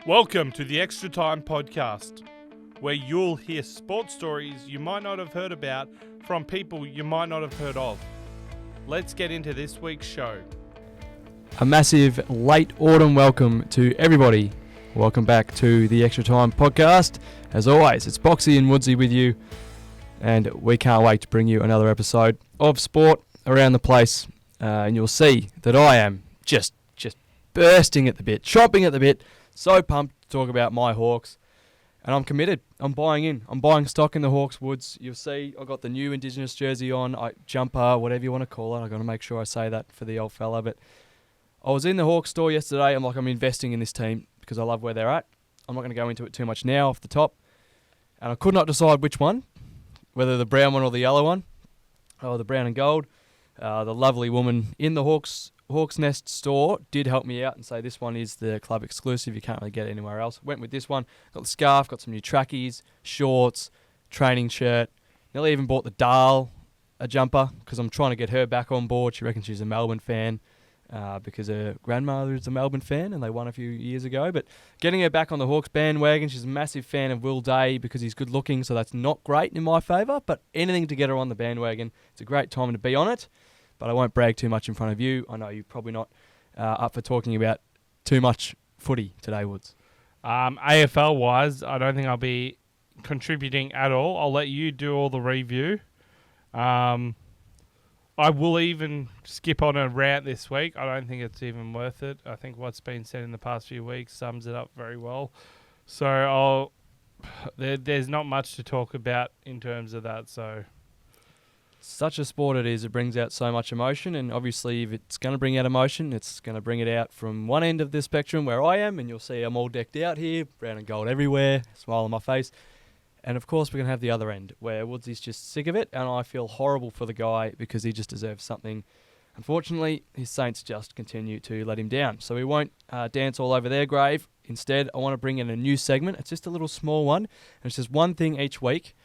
Welcome to the Extra Time Podcast, where you'll hear sports stories you might not have heard about from people you might not have heard of. Let's get into this week's show. A massive late autumn welcome to everybody. Welcome back to the Extra Time Podcast. As always, it's Boxy and Woodsy with you, and we can't wait to bring you another episode of sport around the place. And you'll see that I am just bursting at the bit, chomping at the bit. So pumped to talk about my Hawks, and I'm committed. I'm buying in. I'm buying stock in the Hawks, Woods. You'll see I got the new Indigenous jersey on, jumper, whatever you want to call it. I've got to make sure I say that for the old fella. But I was in the Hawks store yesterday. I'm investing in this team because I love where they're at. I'm not going to go into it too much now off the top. And I could not decide which one, whether the brown one or the yellow one, or the brown and gold. The lovely woman in the Hawks Nest store did help me out and say this one is the club exclusive. You can't really get it anywhere else. Went with this one. Got the scarf, got some new trackies, shorts, training shirt. Nearly even bought the Dahl a jumper because I'm trying to get her back on board. She reckons she's a Melbourne fan because her grandmother is a Melbourne fan and they won a few years ago. But getting her back on the Hawks bandwagon. She's a massive fan of Will Day because he's good looking, so that's not great in my favour. But anything to get her on the bandwagon, it's a great time to be on it. But I won't brag too much in front of you. I know you're probably not up for talking about too much footy today, Woods. AFL-wise, I don't think I'll be contributing at all. I'll let you do all the review. I will even skip on a rant this week. I don't think it's even worth it. I think what's been said in the past few weeks sums it up very well. So there's not much to talk about in terms of that, so... Such a sport it is. It brings out so much emotion, and obviously if it's going to bring out emotion, it's going to bring it out from one end of the spectrum where I am, and you'll see I'm all decked out here, brown and gold everywhere, smile on my face. And of course we're going to have the other end where Woodsy's just sick of it, and I feel horrible for the guy because he just deserves something. Unfortunately, his Saints just continue to let him down. So we won't dance all over their grave. Instead, I want to bring in a new segment. It's just a little small one, and it's just one thing each week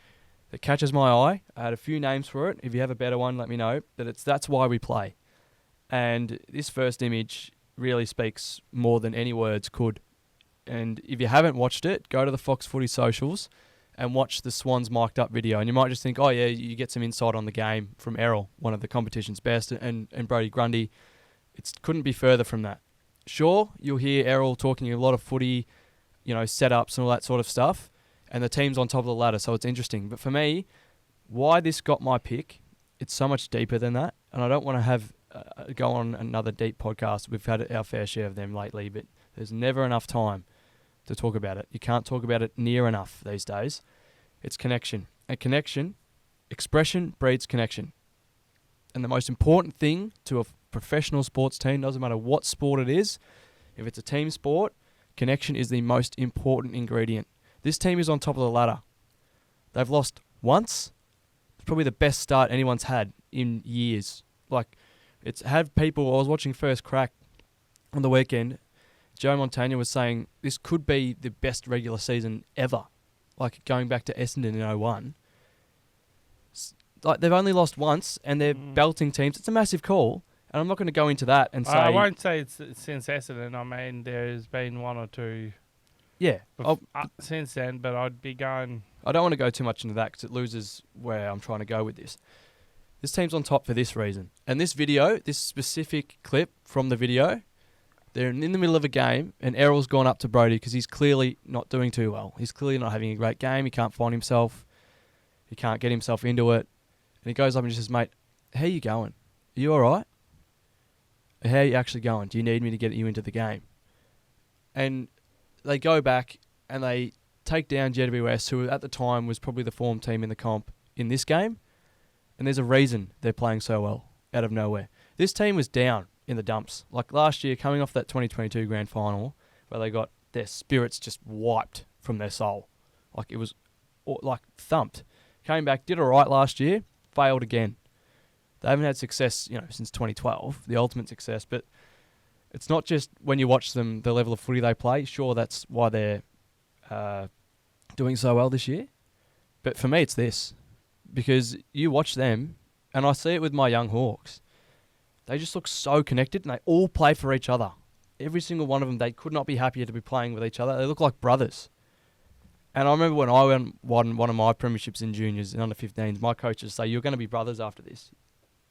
that catches my eye. I had a few names for it. If you have a better one, let me know. But that's why we play. And this first image really speaks more than any words could. And if you haven't watched it, go to the Fox Footy socials and watch the Swans mic'd up video. And you might just think, oh yeah, you get some insight on the game from Errol, one of the competition's best, and Brodie Grundy. It couldn't be further from that. Sure, you'll hear Errol talking a lot of footy, setups and all that sort of stuff. And the team's on top of the ladder, so it's interesting. But for me, why this got my pick, it's so much deeper than that. And I don't want to have go on another deep podcast. We've had our fair share of them lately, but there's never enough time to talk about it. You can't talk about it near enough these days. It's connection. And connection, expression breeds connection. And the most important thing to a professional sports team, doesn't matter what sport it is, if it's a team sport, connection is the most important ingredient. This team is on top of the ladder. They've lost once. It's probably the best start anyone's had in years. It's had people... I was watching First Crack on the weekend. Joe Montagna was saying this could be the best regular season ever. Going back to Essendon in 2001. They've only lost once, and they're belting teams. It's a massive call. And I'm not going to go into that and say... I won't say it's since Essendon. I mean, there's been one or two... Yeah. Since then, but I'd be going... I don't want to go too much into that because it loses where I'm trying to go with this. This team's on top for this reason. And this video, this specific clip from the video, they're in the middle of a game and Errol's gone up to Brodie because he's clearly not doing too well. He's clearly not having a great game. He can't find himself. He can't get himself into it. And he goes up and just says, mate, how you going? Are you all right? How are you actually going? Do you need me to get you into the game? And... they go back and they take down GWS, who at the time was probably the form team in the comp in this game. And there's a reason they're playing so well out of nowhere. This team was down in the dumps. Last year, coming off that 2022 grand final, where they got their spirits just wiped from their soul. It was thumped. Came back, did all right last year, failed again. They haven't had success, since 2012, the ultimate success, but... it's not just when you watch them, the level of footy they play. Sure, that's why they're doing so well this year. But for me, it's this. Because you watch them, and I see it with my young Hawks. They just look so connected, and they all play for each other. every single one of them, they could not be happier to be playing with each other. They look like brothers. And I remember when I won one of my premierships in juniors, in under 15s, my coaches say, you're going to be brothers after this.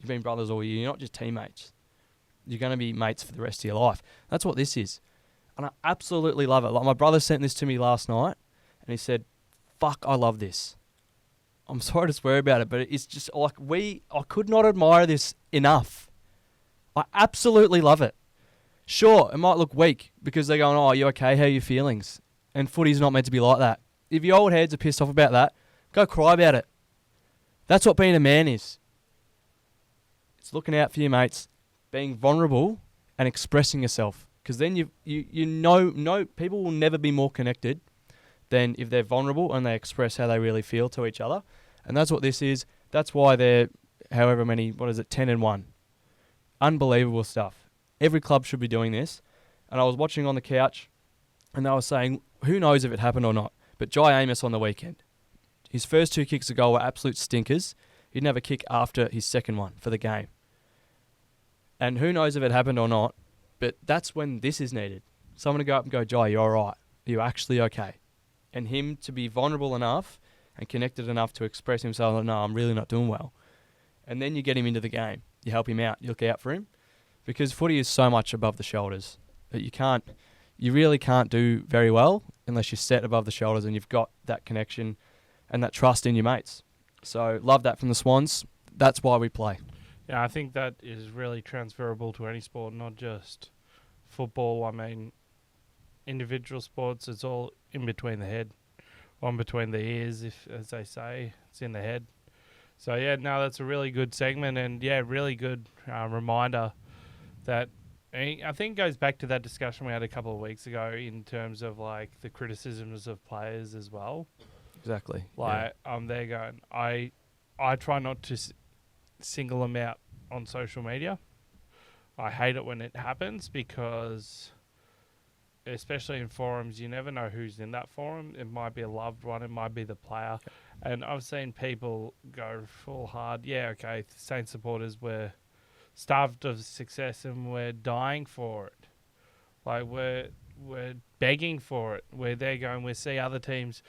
You've been brothers all year. You're not just teammates. You're going to be mates for the rest of your life. That's what this is. And I absolutely love it. Like, my brother sent this to me last night, and he said, fuck, I love this. I'm sorry to swear about it, but it's just like I could not admire this enough. I absolutely love it. Sure, it might look weak because they're going, oh, are you okay? How are your feelings? And footy's not meant to be like that. If your old heads are pissed off about that, go cry about it. That's what being a man is. It's looking out for your mates, being vulnerable and expressing yourself. Because then you know people will never be more connected than if they're vulnerable and they express how they really feel to each other. And that's what this is. That's why they're however many, 10-1. Unbelievable stuff. Every club should be doing this. And I was watching on the couch and they were saying, who knows if it happened or not, but Jai Amos on the weekend, his first 2 kicks of goal were absolute stinkers. He didn't have a kick after his second one for the game. And who knows if it happened or not, but that's when this is needed. Someone to go up and go, Jai, you're all right. You're actually okay. And him to be vulnerable enough and connected enough to express himself, like, no, I'm really not doing well. And then you get him into the game. You help him out. You look out for him. Because footy is so much above the shoulders that you really can't do very well unless you're set above the shoulders and you've got that connection and that trust in your mates. So love that from the Swans. That's why we play. Yeah, I think that is really transferable to any sport, not just football. I mean, individual sports, it's all in between the head, on between the ears, if as they say, it's in the head. So yeah, no, that's a really good segment, and yeah, really good reminder that I think goes back to that discussion we had a couple of weeks ago in terms of like the criticisms of players as well. Exactly. Like I'm there going, I try not to single them out on social media. I hate it when it happens because, especially in forums, you never know who's in that forum. It might be a loved one, it might be the player. And I've seen people go full hard. Yeah, okay, Saints supporters were starved of success and we're dying for it. Like we're begging for it. We're there going, we see other teams,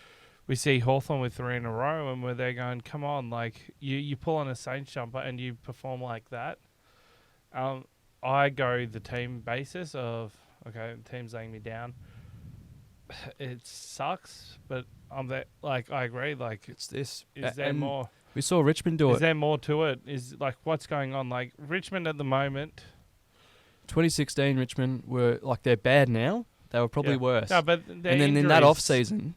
we see Hawthorn with 3 in a row and we're there going, come on, like you pull on a Saints jumper and you perform like that. I go the team basis of, okay, the team's laying me down. It sucks, but I'm there, like, I agree, like, It's this. is there more? We saw Richmond do Is it. there more to it? Is like what's going on? Like Richmond at the moment. 2016 Richmond were like they're bad now. They were probably worse. No, but And then in that off season,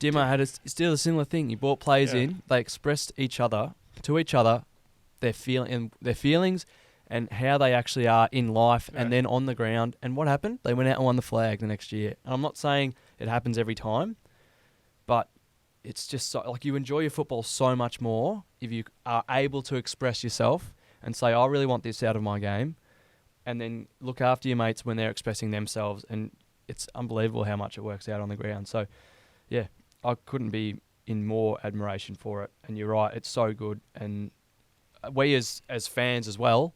Dimmer had still a similar thing. He brought players in. They expressed to each other their feelings and how they actually are in life, and then on the ground. And what happened? They went out and won the flag the next year. And I'm not saying it happens every time, but it's just so, like, you enjoy your football so much more if you are able to express yourself and say, I really want this out of my game, and then look after your mates when they're expressing themselves. And it's unbelievable how much it works out on the ground. So, yeah, I couldn't be in more admiration for it. And you're right, it's so good. And we as fans as well,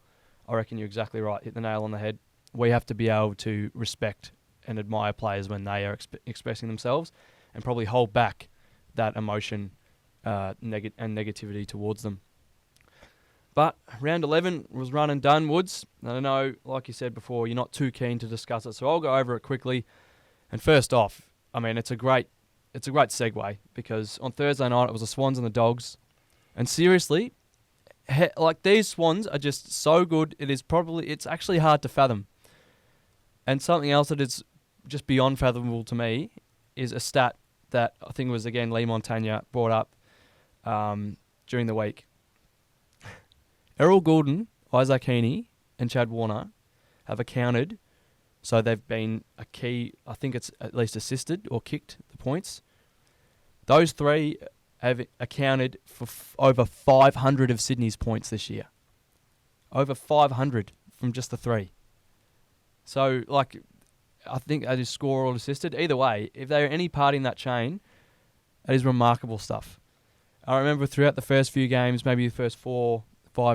I reckon you're exactly right, hit the nail on the head. We have to be able to respect and admire players when they are expressing themselves and probably hold back that emotion and negativity towards them. But round 11 was run and done, Woods. I know, like you said before, you're not too keen to discuss it, so I'll go over it quickly. And first off, I mean, it's a great segue because on Thursday night it was the Swans and the Dogs. And seriously, like, these Swans are just so good. It's actually hard to fathom. And something else that is just beyond fathomable to me is a stat that I think it was, again, Lee Montagna brought up during the week. Errol Goulden, Isaac Heaney, and Chad Warner have accounted, so they've been a key, I think it's at least assisted or kicked the points. Those three have accounted for over 500 of Sydney's points this year. Over 500 from just the three. So, like, I think they just score or assisted. Either way, if they're any part in that chain, that is remarkable stuff. I remember throughout the first few games, maybe the first 4-5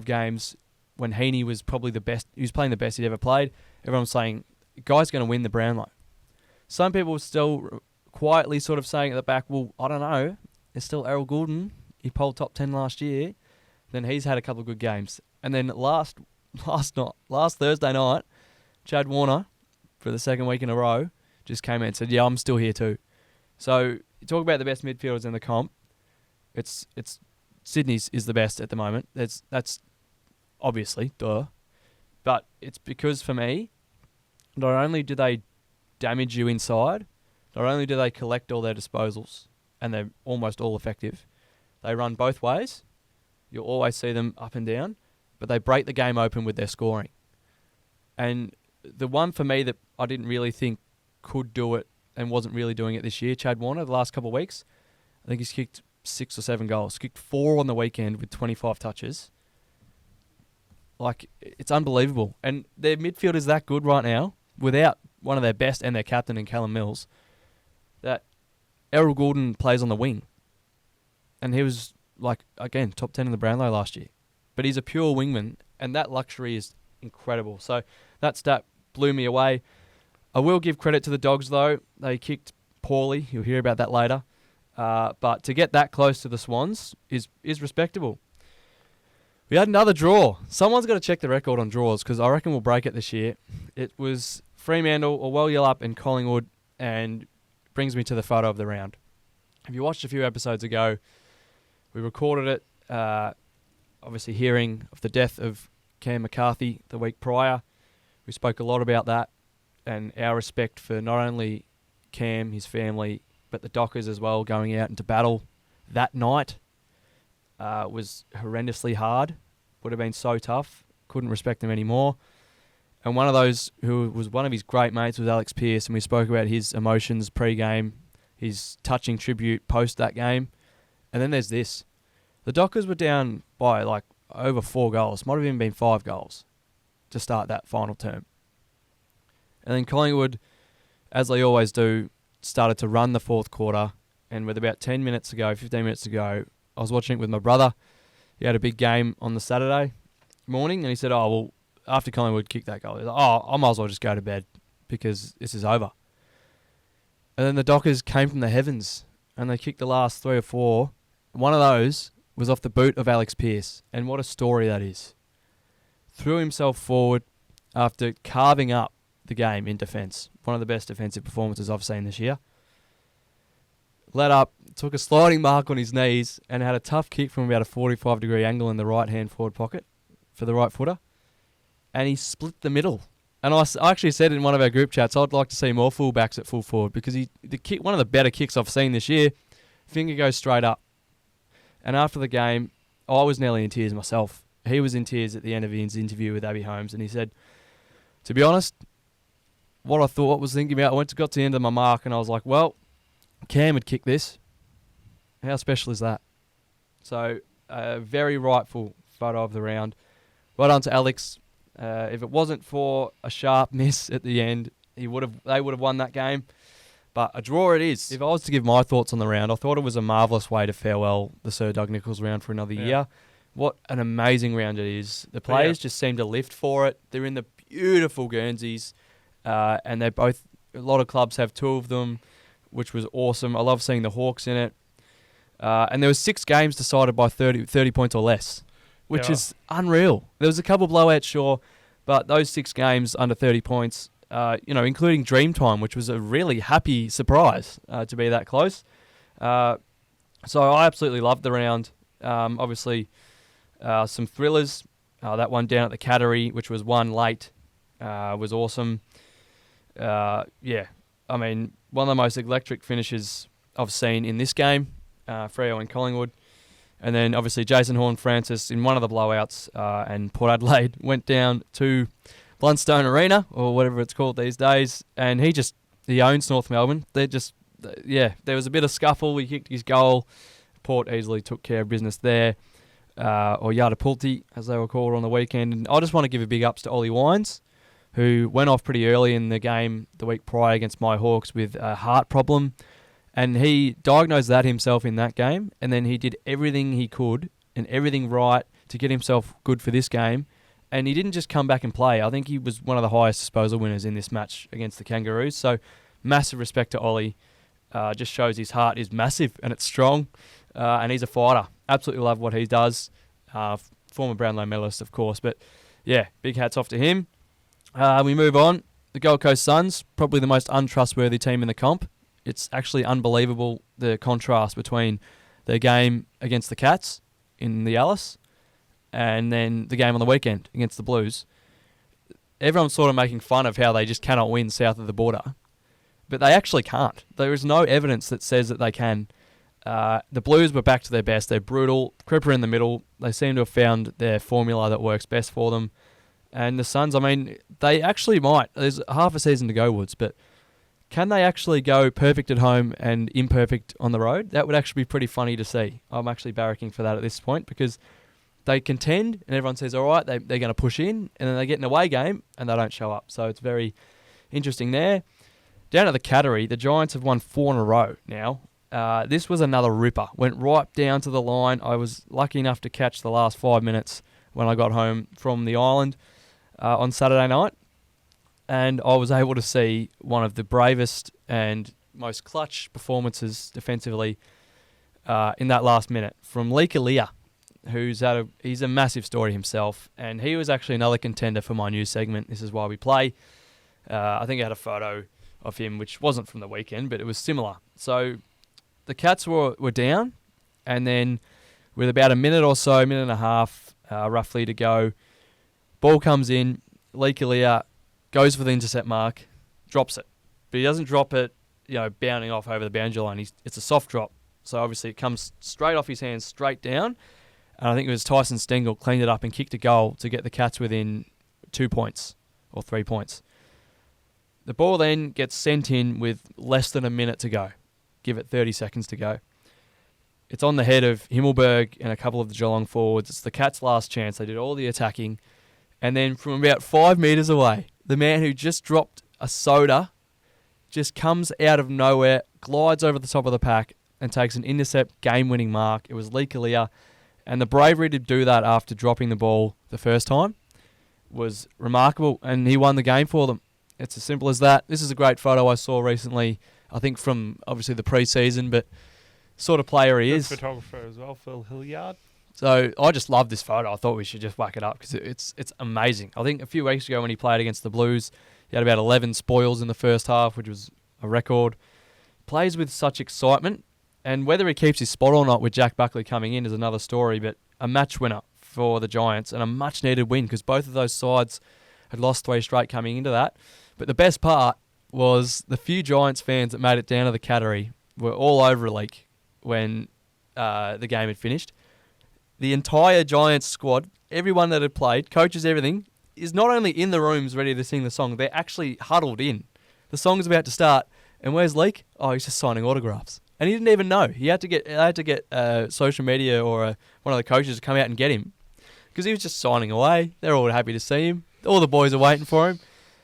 games, when Heaney was probably the best, he was playing the best he'd ever played, everyone was saying, the guy's going to win the Brownlow. Some people still quietly sort of saying at the back, well, I don't know. There's still Errol Goulden. He polled top 10 last year. Then he's had a couple of good games. And then last Thursday night, Chad Warner, for the second week in a row, just came in and said, yeah, I'm still here too. So you talk about the best midfielders in the comp. It's Sydney's is the best at the moment. That's obviously, duh. But it's because for me, not only do they damage you inside, not only do they collect all their disposals, and they're almost all effective, they run both ways. You'll always see them up and down, but they break the game open with their scoring. And the one for me that I didn't really think could do it and wasn't really doing it this year, Chad Warner, the last couple of weeks, I think he's kicked 6 or 7 goals. Kicked 4 on the weekend with 25 touches. Like, it's unbelievable. And their midfield is that good right now, without one of their best and their captain in Callum Mills, that Errol Goulden plays on the wing. And he was, like, again, top 10 in the Brownlow last year. But he's a pure wingman, and that luxury is incredible. So that stat blew me away. I will give credit to the Dogs, though. They kicked poorly. You'll hear about that later. But to get that close to the Swans is respectable. We had another draw. Someone's got to check the record on draws because I reckon we'll break it this year. It was Fremantle, Orwell-Yallup and Collingwood, and brings me to the photo of the round. If you watched a few episodes ago, we recorded it, obviously hearing of the death of Cam McCarthy the week prior. We spoke a lot about that and our respect for not only Cam, his family, but the Dockers as well, going out into battle that night. Was horrendously hard. Would have been so tough. Couldn't respect him anymore. And one of those who was one of his great mates was Alex Pearce, and we spoke about his emotions pre-game, his touching tribute post that game. And then there's this. The Dockers were down by like over 4 goals. Might have even been 5 goals to start that final term. And then Collingwood, as they always do, started to run the fourth quarter. And with about 15 minutes to go, I was watching it with my brother. He had a big game on the Saturday morning, and he said, oh, well, after Collingwood kicked that goal, he was like, oh, I might as well just go to bed because this is over. And then the Dockers came from the heavens, and they kicked the last 3 or 4. One of those was off the boot of Alex Pearce, and what a story that is. Threw himself forward after carving up the game in defence. One of the best defensive performances I've seen this year. Let up, took a sliding mark on his knees and had a tough kick from about a 45-degree angle in the right-hand forward pocket for the right footer. And he split the middle. And I actually said in one of our group chats, I'd like to see more fullbacks at full forward because one of the better kicks I've seen this year, finger goes straight up. And after the game, I was nearly in tears myself. He was in tears at the end of his interview with Abby Holmes, and he said, to be honest, what I was thinking about, I got to the end of my mark and I was like, well, Cam would kick this. How special is that? So, a very rightful photo of the round. Well done to Alex. If it wasn't for a sharp miss at the end, they would have won that game. But a draw it is. If I was to give my thoughts on the round, I thought it was a marvellous way to farewell the Sir Doug Nicholls round for another year. What an amazing round it is. The players just seem to lift for it. They're in the beautiful Guernseys, and they're both. A lot of clubs have 2 of them, which was awesome. I love seeing the Hawks in it. And there was 6 games decided by 30 points or less, which is unreal. There was a couple of blowouts, sure, but those 6 games under 30 points, including Dreamtime, which was a really happy surprise to be that close. So I absolutely loved the round. Obviously, some thrillers. That one down at the Cattery, which was won late, was awesome. I mean, one of the most electric finishes I've seen in this game, Freo and Collingwood. And then, obviously, Jason Horne-Francis in one of the blowouts, and Port Adelaide went down to Blundstone Arena, or whatever it's called these days, and he owns North Melbourne. There was a bit of scuffle. He kicked his goal. Port easily took care of business there, or Yardapulti, as they were called on the weekend. And I just want to give a big ups to Ollie Wines, who went off pretty early in the game the week prior against my Hawks with a heart problem. And he diagnosed that himself in that game, and then he did everything he could and everything right to get himself good for this game. And he didn't just come back and play. I think he was one of the highest disposal winners in this match against the Kangaroos. So massive respect to Ollie. Just shows his heart is massive and it's strong. And he's a fighter. Absolutely love what he does. Former Brownlow medalist, of course. But yeah, big hats off to him. We move on. The Gold Coast Suns, probably the most untrustworthy team in the comp. It's actually unbelievable, the contrast between their game against the Cats in the Alice and then the game on the weekend against the Blues. Everyone's sort of making fun of how they just cannot win south of the border. But they actually can't. There is no evidence that says that they can. The Blues were back to their best. They're brutal. Cripper in the middle. They seem to have found their formula that works best for them. And the Suns, I mean, they actually might. There's half a season to go, Woods, but can they actually go perfect at home and imperfect on the road? That would actually be pretty funny to see. I'm actually barracking for that at this point because they contend and everyone says, all right, they're going to push in, and then they get an away game and they don't show up. So it's very interesting there. Down at the Cattery, the Giants have won 4 in a row now. This was another ripper. Went right down to the line. I was lucky enough to catch the last 5 minutes when I got home from the island on Saturday night. And I was able to see one of the bravest and most clutch performances defensively in that last minute from Lee Kalia, he's a massive story himself. And he was actually another contender for my news segment. This is why we play. I think I had a photo of him, which wasn't from the weekend, but it was similar. So the Cats were down, and then with about a minute or so, minute and a half roughly to go, ball comes in, Lee Kalia goes for the intercept mark, drops it. But he doesn't drop it, bounding off over the boundary line. It's a soft drop. So obviously it comes straight off his hands, straight down. And I think it was Tyson Stengel cleaned it up and kicked a goal to get the Cats within 2 points or 3 points. The ball then gets sent in with less than a minute to go. Give it 30 seconds to go. It's on the head of Himmelberg and a couple of the Geelong forwards. It's the Cats' last chance. They did all the attacking. And then from about 5 metres away, the man who just dropped a soda just comes out of nowhere, glides over the top of the pack and takes an intercept game-winning mark. It was Lee Kalia. And the bravery to do that after dropping the ball the first time was remarkable. And he won the game for them. It's as simple as that. This is a great photo I saw recently, I think from obviously the pre-season, but sort of player he is. Photographer as well, Phil Hilliard. So I just love this photo. I thought we should just whack it up because it's amazing. I think a few weeks ago when he played against the Blues, he had about 11 spoils in the first half, which was a record. Plays with such excitement, and whether he keeps his spot or not with Jack Buckley coming in is another story, but a match winner for the Giants and a much-needed win because both of those sides had lost 3 straight coming into that. But the best part was the few Giants fans that made it down to the Cattery were all over a leak when the game had finished. The entire Giants squad, everyone that had played, coaches, everything, is not only in the rooms ready to sing the song, they're actually huddled in. The song's about to start, and where's Leak? Oh, he's just signing autographs. And he didn't even know. He had to get social media or one of the coaches to come out and get him because he was just signing away. They're all happy to see him. All the boys are waiting for him.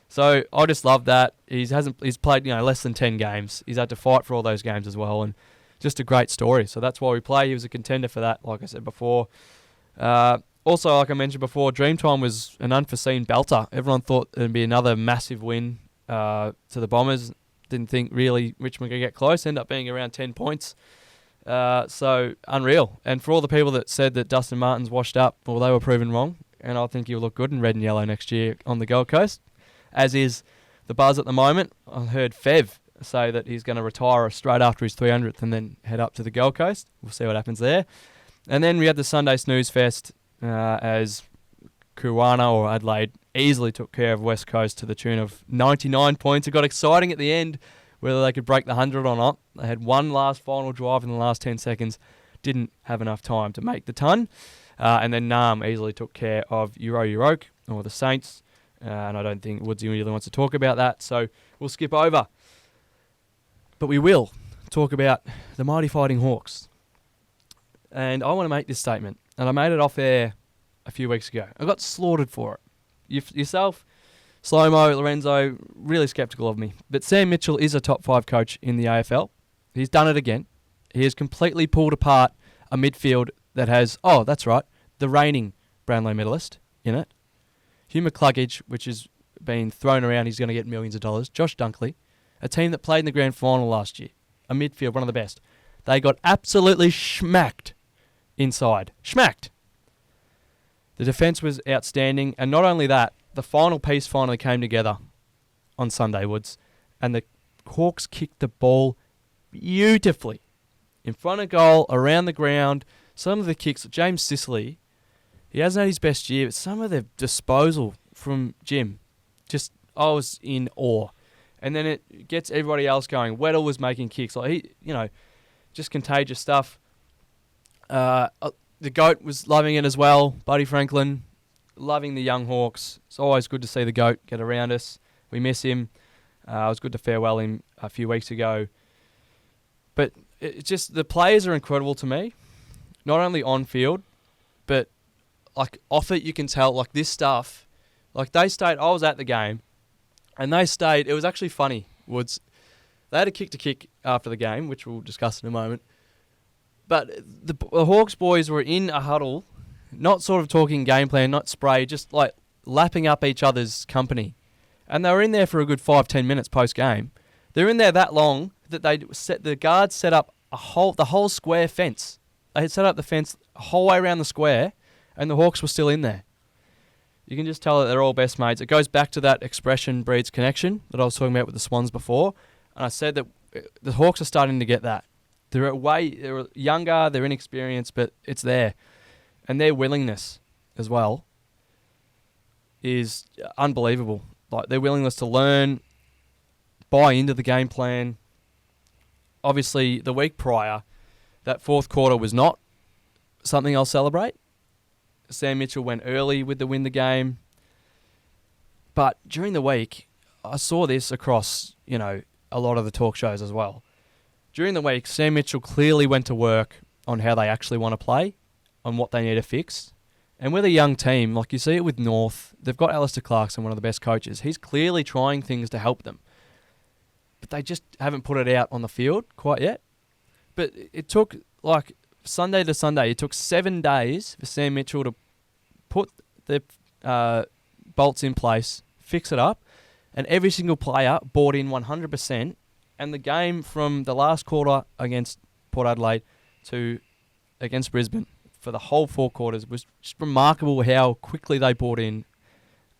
So I just love that. He's played less than 10 games. He's had to fight for all those games as well, and just a great story. So that's why we play. He was a contender for that, like I said before. Also, like I mentioned before, Dreamtime was an unforeseen belter. Everyone thought it'd be another massive win to the Bombers. Didn't think really Richmond could get close. Ended up being around 10 points. So unreal. And for all the people that said that Dustin Martin's washed up, well, they were proven wrong. And I think he'll look good in red and yellow next year on the Gold Coast. As is the buzz at the moment. I heard Fev say that he's going to retire straight after his 300th and then head up to the Gold Coast. We'll see what happens there. And then we had the Sunday Snooze Fest as Kuwana or Adelaide easily took care of West Coast to the tune of 99 points. It got exciting at the end whether they could break the 100 or not. They had one last final drive in the last 10 seconds. Didn't have enough time to make the ton. And then Nam easily took care of Uroke or the Saints. And I don't think Woodsy really wants to talk about that, so we'll skip over. But we will talk about the Mighty Fighting Hawks. And I want to make this statement, and I made it off air a few weeks ago. I got slaughtered for it. Yourself, Slow-Mo, Lorenzo, really sceptical of me. But Sam Mitchell is a top 5 coach in the AFL. He's done it again. He has completely pulled apart a midfield that has, oh, that's right, the reigning Brownlow medalist in it. Hugh McCluggage, which has been thrown around, he's going to get millions of dollars. Josh Dunkley, a team that played in the grand final last year, a midfield, one of the best. They got absolutely schmacked inside. Schmacked. The defence was outstanding, and not only that, the final piece finally came together on Sunday, Woods, and the Hawks kicked the ball beautifully. In front of goal, around the ground, some of the kicks, James Sicily, he hasn't had his best year, but some of the disposal from Jim, I was in awe. And then it gets everybody else going. Weddle was making kicks. Just contagious stuff. The GOAT was loving it as well. Buddy Franklin, loving the young Hawks. It's always good to see the GOAT get around us. We miss him. It was good to farewell him a few weeks ago. But it's just the players are incredible to me. Not only on field, but off it you can tell this stuff. They stayed. I was at the game, and they stayed. It was actually funny. Woods. They had a kick after the game, which we'll discuss in a moment. But the Hawks boys were in a huddle, not sort of talking game plan, not spray, just lapping up each other's company. And they were in there for a good 5-10 minutes post-game. They're in there that long that the guards set up the whole square fence. They had set up the fence the whole way around the square, and the Hawks were still in there. You can just tell that they're all best mates. It goes back to that expression breeds connection that I was talking about with the Swans before. And I said that the Hawks are starting to get that. They're younger, they're inexperienced, but it's there. And their willingness as well is unbelievable. Their willingness to learn, buy into the game plan. Obviously, the week prior, that fourth quarter was not something I'll celebrate. Sam Mitchell went early with the win the game. But during the week, I saw this across, a lot of the talk shows as well. During the week, Sam Mitchell clearly went to work on how they actually want to play, on what they need to fix. And with a young team, like you see it with North, they've got Alistair Clarkson, one of the best coaches. He's clearly trying things to help them. But they just haven't put it out on the field quite yet. But it took, Sunday to Sunday, it took 7 days for Sam Mitchell to put the bolts in place, fix it up, and every single player bought in 100%. And the game from the last quarter against Port Adelaide to against Brisbane for the whole 4 quarters was just remarkable how quickly they bought in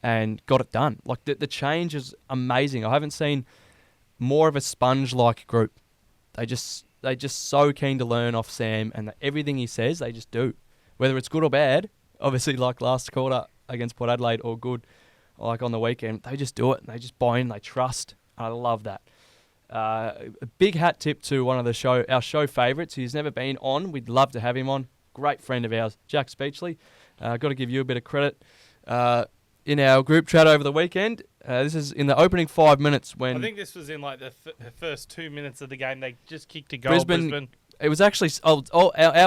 and got it done. The change is amazing. I haven't seen more of a sponge-like group. They just so keen to learn off Sam, and everything he says, they just do. Whether it's good or bad, obviously last quarter against Port Adelaide, or good on the weekend, they just do it, and they just buy in, they trust. I love that. A big hat tip to one of our show favourites. He's never been on. We'd love to have him on. Great friend of ours, Jack Speechley. Got to give you a bit of credit. In our group chat over the weekend, this is in the opening 5 minutes when... I think this was in the first 2 minutes of the game. They just kicked a goal, Brisbane. It was actually our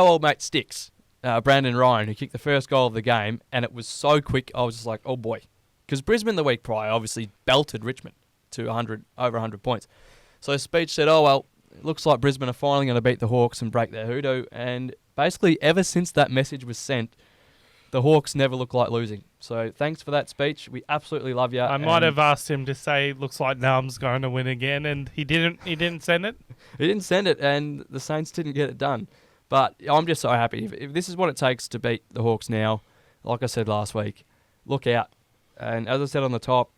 old mate Sticks, Brandon Ryan, who kicked the first goal of the game, and it was so quick, I was just like, oh boy. Because Brisbane the week prior obviously belted Richmond to over 100 points. So Speech said, oh, well, it looks like Brisbane are finally going to beat the Hawks and break their hoodoo. And basically, ever since that message was sent, the Hawks never look like losing. So thanks for that speech. We absolutely love you. I might have asked him to say, looks like Numb's going to win again, and he didn't send it. He didn't send it, and the Saints didn't get it done. But I'm just so happy. If this is what it takes to beat the Hawks now, like I said last week, look out. And as I said on the top,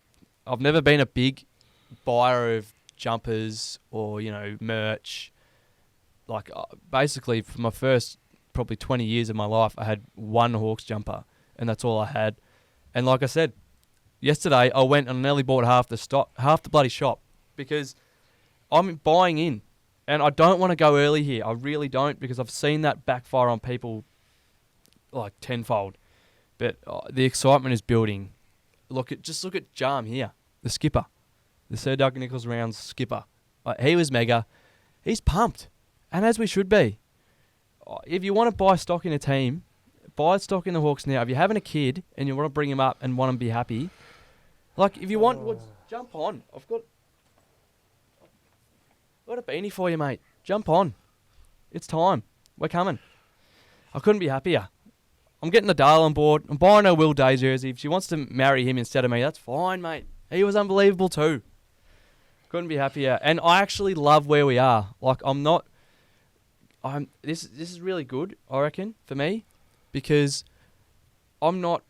I've never been a big buyer of jumpers or, merch. Basically, for my first probably 20 years of my life, I had one Hawks jumper, and that's all I had. And like I said, yesterday I went and nearly bought half the bloody shop, because I'm buying in, and I don't want to go early here. I really don't, because I've seen that backfire on people tenfold. But the excitement is building. Look at Jarm here, the skipper, the Sir Doug Nicholls rounds skipper. He was mega. He's pumped, and as we should be. If you want to buy stock in a team, buy stock in the Hawks now. If you're having a kid and you want to bring him up and want him to be happy, if you want, jump on. I've got a beanie for you, mate. Jump on. It's time. We're coming. I couldn't be happier. I'm getting the Dale on board. I'm buying her Will Day jersey. If she wants to marry him instead of me, that's fine, mate. He was unbelievable too. Couldn't be happier. And I actually love where we are. Like, this is really good, I reckon, for me, because I'm not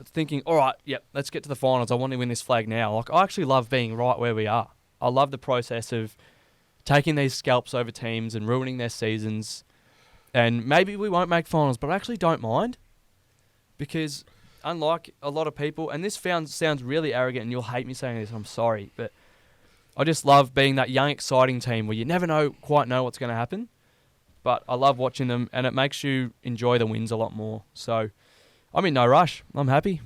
thinking, all right, yep, let's get to the finals. I want to win this flag now. Like, I actually love being right where we are. I love the process of taking these scalps over teams and ruining their seasons. And maybe we won't make finals, but I actually don't mind, because unlike a lot of people, and this sounds really arrogant, and you'll hate me saying this, I'm sorry, but I just love being that young, exciting team where you never quite know what's going to happen. But I love watching them, and it makes you enjoy the wins a lot more. So I'm in no rush. I'm happy.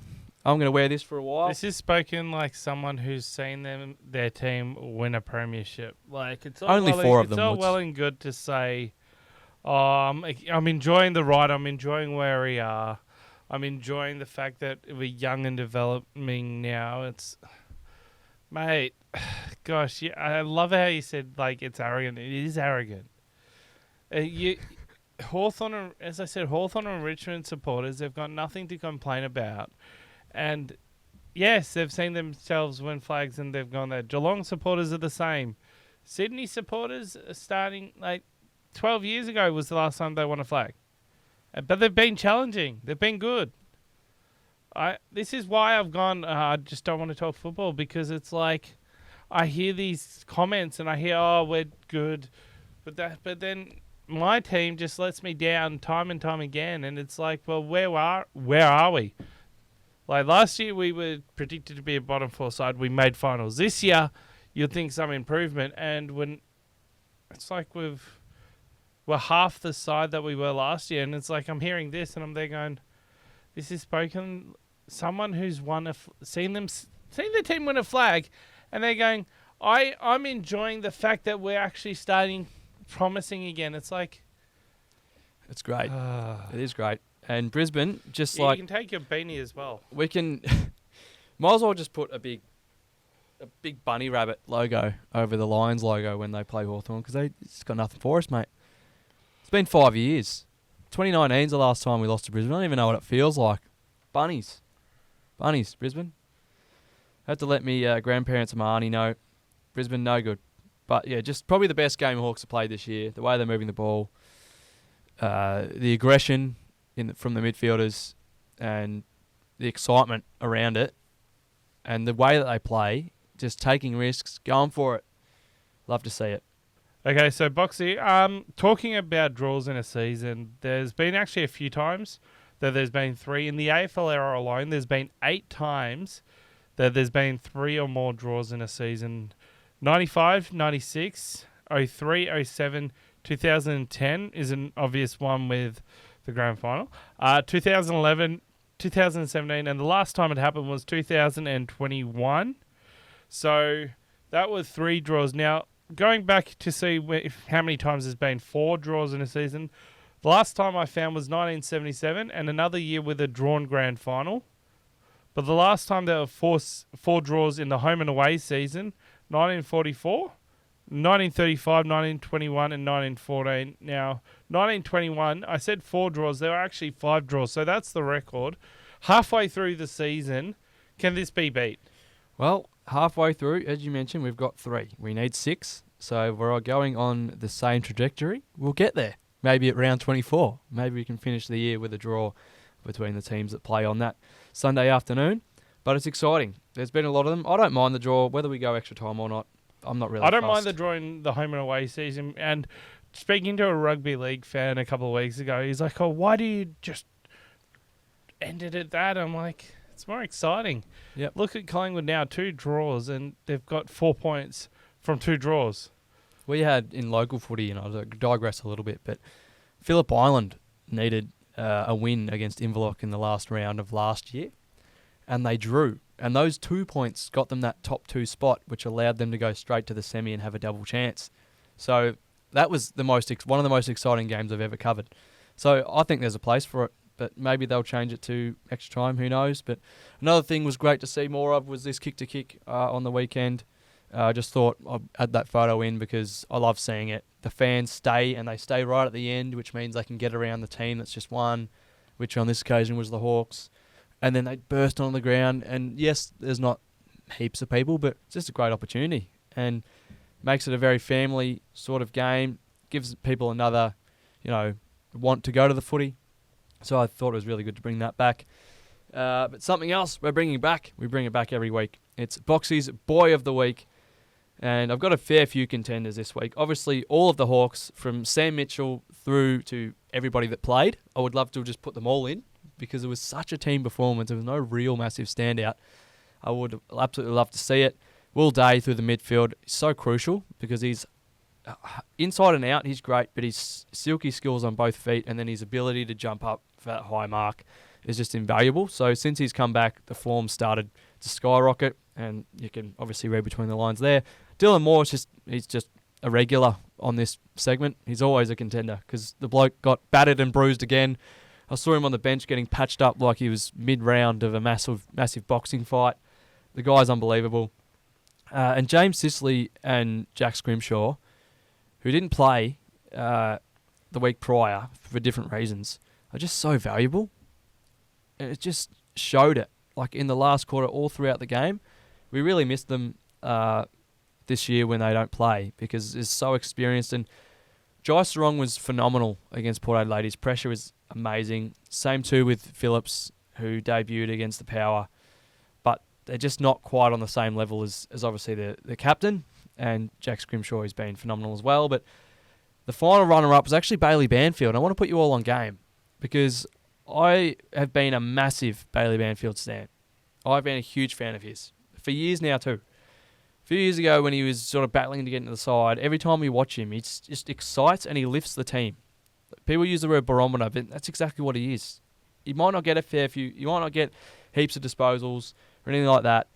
I'm going to wear this for a while. This is spoken like someone who's seen their team win a premiership. Like, it's all Only four of them. It's all well and good to say, I'm enjoying the ride. I'm enjoying where we are. I'm enjoying the fact that we're young and developing now. It's, mate, gosh, yeah, I love how you said, like, it's arrogant. It is arrogant. Hawthorn, as I said, Hawthorn and Richmond supporters, they've got nothing to complain about. And yes, they've seen themselves win flags and they've gone there. Geelong supporters are the same. Sydney supporters are starting, like, 12 years ago was the last time they won a flag. But they've been challenging. They've been good. This is why I've gone, I just don't want to talk football, because it's like, I hear these comments and I hear, oh, we're good. But then my team just lets me down time and time again, and it's like, well, where are we? Like, last year we were predicted to be a bottom four side. We made finals. This year, you'd think some improvement, and when it's like we're half the side that we were last year, and it's like I'm hearing this, and I'm there going, this is spoken someone who's seen their team win a flag, and they're going, I'm enjoying the fact that we're actually starting promising again. It's like, it's great. It is great. And Brisbane, just you can take your beanie as well. We can might as well just put a big bunny rabbit logo over the Lions logo when they play Hawthorn, because they just got nothing for us, mate. It's been 5 years. 2019's the last time we lost to Brisbane. I don't even know what it feels like. Bunnies, Brisbane. Had to let me grandparents and my auntie know, Brisbane no good. But yeah, just probably the best game Hawks have played this year. The way they're moving the ball, the aggression from the midfielders, and the excitement around it, and the way that they play, just taking risks, going for it. Love to see it. Okay, so Boxy, talking about draws in a season, there's been actually a few times that there's been 3. In the AFL era alone, there's been 8 times that there's been 3 or more draws in a season. 95, 96, 03, 07, 2010 is an obvious one with the grand final. 2011, 2017, and the last time it happened was 2021. So that was 3 draws. Now, going back to see how many times there's been 4 draws in a season, the last time I found was 1977, and another year with a drawn grand final. But the last time there were 4 draws in the home and away season, 1944, 1935, 1921, and 1914. Now, 1921, I said 4 draws. There were actually 5 draws, so that's the record. Halfway through the season, can this be beat? Well, halfway through, as you mentioned, we've got 3. We need 6, so we're going on the same trajectory. We'll get there. Maybe at round 24. Maybe we can finish the year with a draw between the teams that play on that Sunday afternoon. But it's exciting. There's been a lot of them. I don't mind the draw, whether we go extra time or not. I'm not really I don't fussed. mind the draw in the home and away season. And speaking to a rugby league fan a couple of weeks ago, he's like, oh, why do you just end it at that? I'm like, it's more exciting. Yep. Look at Collingwood now, 2 draws, and they've got 4 points from 2 draws. We had in local footy, and I'll digress a little bit, but Phillip Island needed a win against Inverloch in the last round of last year, and they drew. And those 2 points got them that top 2 spot, which allowed them to go straight to the semi and have a double chance. So that was one of the most exciting games I've ever covered. So I think there's a place for it, but maybe they'll change it to extra time, who knows. But another thing was great to see more of was this kick-to-kick on the weekend. I just thought I'd add that photo in because I love seeing it. The fans stay, and they stay right at the end, which means they can get around the team that's just won which on this occasion was the Hawks. And then they burst on the ground. And yes, there's not heaps of people, but it's just a great opportunity. And makes it a very family sort of game. Gives people another, want to go to the footy. So I thought it was really good to bring that back. But something else we bring it back every week. It's Boxy's Boy of the Week. And I've got a fair few contenders this week. Obviously, all of the Hawks, from Sam Mitchell through to everybody that played. I would love to just put them all in because it was such a team performance. There was no real massive standout. I would absolutely love to see it. Will Day through the midfield is so crucial because he's inside and out, he's great, but his silky skills on both feet and then his ability to jump up for that high mark is just invaluable. So since he's come back, the form started to skyrocket, and you can obviously read between the lines there. Dylan Moore, he's just a regular on this segment. He's always a contender because the bloke got battered and bruised again. I saw him on the bench getting patched up like he was mid-round of a massive boxing fight. The guy's unbelievable. And James Sicily and Jack Scrimshaw, who didn't play the week prior for different reasons, are just so valuable. And it just showed it. Like in the last quarter, all throughout the game, we really missed them this year when they don't play because it's so experienced. And Jai Sarong was phenomenal against Port Adelaide. His pressure was amazing. Same too with Phillips, who debuted against the Power. But they're just not quite on the same level as obviously the captain. And Jack Scrimshaw has been phenomenal as well. But the final runner-up was actually Bailey Banfield. I want to put you all on game because I have been a massive Bailey Banfield stan. I've been a huge fan of his for years now too. A few years ago when he was sort of battling to get into the side, every time we watch him, he just excites and he lifts the team. People use the word barometer, but that's exactly what he is. You might not get a fair few, you might not get heaps of disposals or anything like that.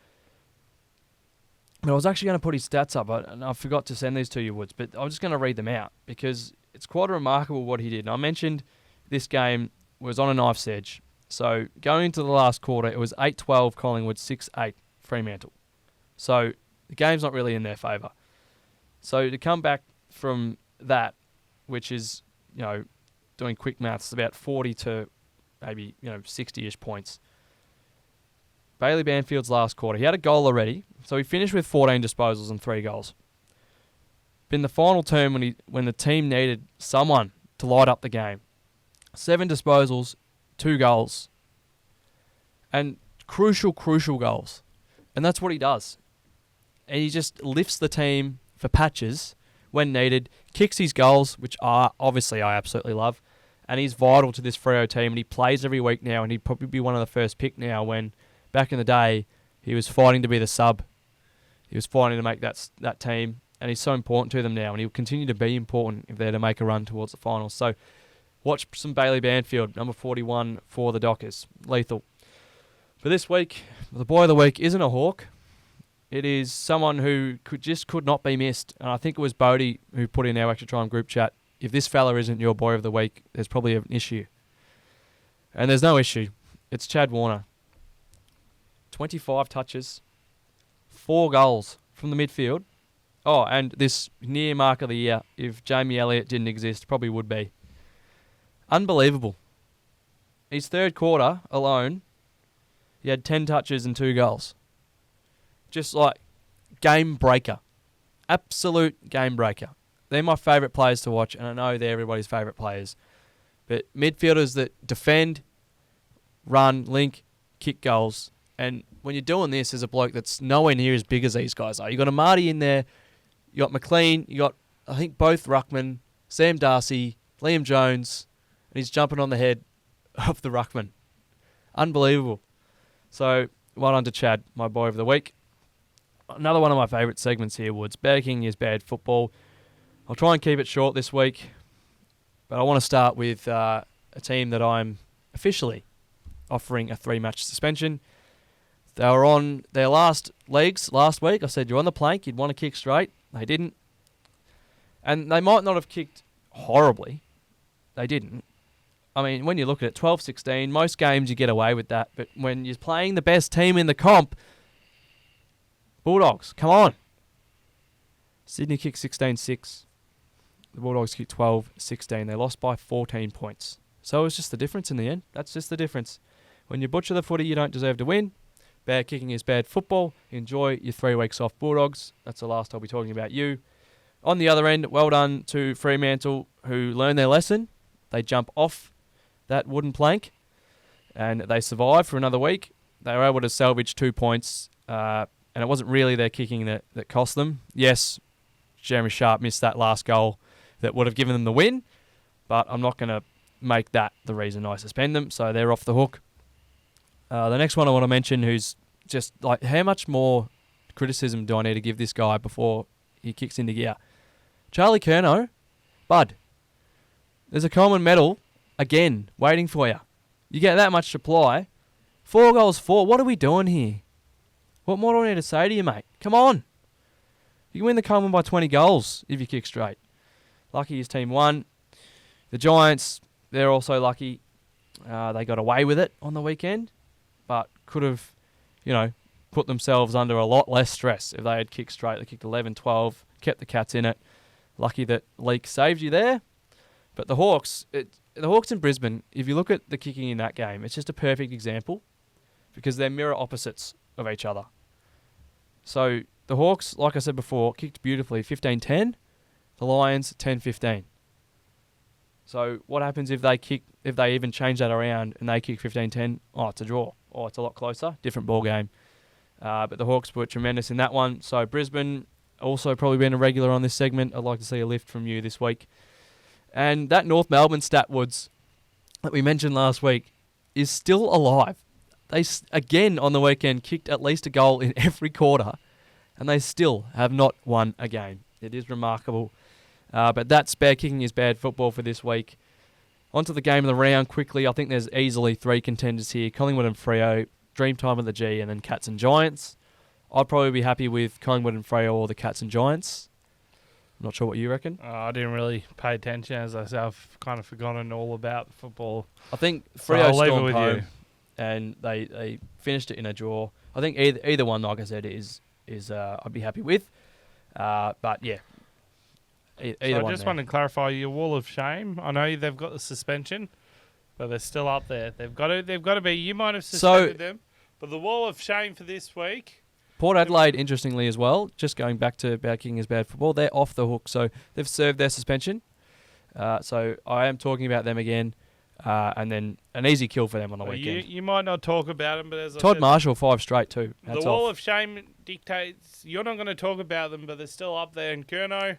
But I was actually going to put his stats up, and I forgot to send these to you, Woods, but I'm just going to read them out because it's quite remarkable what he did. And I mentioned this game was on a knife's edge. So going into the last quarter, it was 8-12 Collingwood, 6-8 Fremantle. So the game's not really in their favour. So to come back from that, which is, doing quick maths, about 40 to maybe, 60-ish points. Bailey Banfield's last quarter, he had a goal already, so he finished with 14 disposals and 3 goals. But in the final term, when the team needed someone to light up the game, 7 disposals, 2 goals, and crucial goals. And that's what he does. And he just lifts the team for patches when needed, kicks his goals, which I absolutely love, and he's vital to this Freo team, and he plays every week now, and he'd probably be one of the first pick now when back in the day he was fighting to be the sub. He was fighting to make that team, and he's so important to them now, and he'll continue to be important if they're to make a run towards the finals. So watch some Bailey Banfield, number 41 for the Dockers. Lethal. For this week, the Boy of the Week isn't a Hawk. It is someone who could not be missed. And I think it was Bodie who put in our Extra Time group chat, if this fella isn't your Boy of the Week, there's probably an issue. And there's no issue. It's Chad Warner. 25 touches, 4 goals from the midfield. Oh, and this near mark of the year, if Jamie Elliott didn't exist, probably would be. Unbelievable. His third quarter alone, he had 10 touches and 2 goals. Just like game breaker. Absolute game breaker. They're my favourite players to watch, and I know they're everybody's favourite players. But midfielders that defend, run, link, kick goals. And when you're doing this as a bloke that's nowhere near as big as these guys are, you got a Marty in there, you got McLean, you got, I think, both Ruckman, Sam Darcy, Liam Jones, and he's jumping on the head of the Ruckman. Unbelievable. So, well done to Chad, my Boy of the Week. Another one of my favourite segments here, Woods. Bad King is bad football. I'll try and keep it short this week, but I want to start with a team that I'm officially offering a 3-match suspension. They were on their last legs last week. I said, you're on the plank, you'd want to kick straight. They didn't. And they might not have kicked horribly. They didn't. I mean, when you look at it, 12-16, most games you get away with that. But when you're playing the best team in the comp, Bulldogs, come on. Sydney kicked 16-6. The Bulldogs kicked 12-16. They lost by 14 points. So it's just the difference in the end. That's just the difference. When you butcher the footy, you don't deserve to win. Bad kicking is bad football. Enjoy your 3 weeks off, Bulldogs. That's the last I'll be talking about you. On the other end, well done to Fremantle, who learned their lesson. They jump off that wooden plank, and they survive for another week. They were able to salvage 2 points, and it wasn't really their kicking that cost them. Yes, Jeremy Sharp missed that last goal that would have given them the win, but I'm not going to make that the reason I suspend them, so they're off the hook. The next one I want to mention, who's just like, how much more criticism do I need to give this guy before he kicks into gear? Charlie Curnow, bud, there's a Coleman medal, again, waiting for you. You get that much supply. 4 goals for. What are we doing here? What more do I need to say to you, mate? Come on. You can win the Coleman by 20 goals if you kick straight. Lucky his team won. The Giants, they're also lucky. They got away with it on the weekend, but could have, put themselves under a lot less stress if they had kicked straight. They kicked 11, 12, kept the Cats in it. Lucky that Leake saved you there. But the Hawks in Brisbane, if you look at the kicking in that game, it's just a perfect example because they're mirror opposites of each other. So the Hawks, like I said before, kicked beautifully 15-10. The Lions 10-15. So what happens if they even change that around and they kick 15-10? Oh, it's a draw. Oh, it's a lot closer. Different ball game. But the Hawks were tremendous in that one. So Brisbane also probably been a regular on this segment. I'd like to see a lift from you this week. And that North Melbourne stat, Woods, that we mentioned last week, is still alive. They, again, on the weekend, kicked at least a goal in every quarter, and they still have not won a game. It is remarkable. But that's bad kicking is bad football for this week. On to the game of the round quickly. I think there's easily 3 contenders here. Collingwood and Freo, Dreamtime at the G, and then Cats and Giants. I'd probably be happy with Collingwood and Freo or the Cats and Giants. I'm not sure what you reckon. I didn't really pay attention, as I said. I've kind of forgotten all about football. I think Freo stormed home, and they finished it in a draw. I think either one, like I said, is I'd be happy with. But yeah, either so one. I just want to clarify your wall of shame. I know they've got the suspension, but they're still up there. They've got to be. You might have suspended them, but the wall of shame for this week. Port Adelaide, interestingly as well, just going back to bad kicking is bad football, they're off the hook. So they've served their suspension. So I am talking about them again. And then an easy kill for them on the weekend. You might not talk about them, but as Todd I said, Marshall, 5 straight too. The wall of shame dictates you're not going to talk about them, but they're still up there. And Curnow,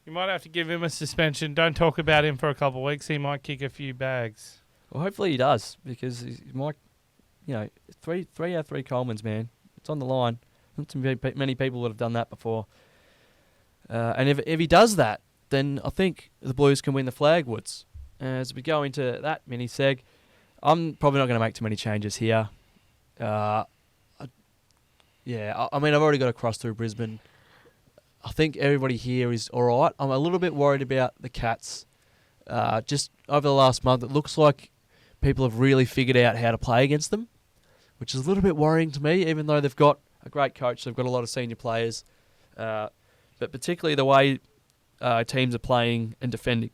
you might have to give him a suspension. Don't talk about him for a couple of weeks. He might kick a few bags. Well, hopefully he does, because he might, 3 out of 3 Colemans, man. It's on the line. Not many people would have done that before. And if he does that, then I think the Blues can win the flag, Woods. As we go into that mini seg, I'm probably not going to make too many changes here. I mean, I've already got a cross through Brisbane. I think everybody here is all right. I'm a little bit worried about the Cats. Just over the last month, it looks like people have really figured out how to play against them, which is a little bit worrying to me, even though they've got a great coach. They've got a lot of senior players. But particularly the way teams are playing and defending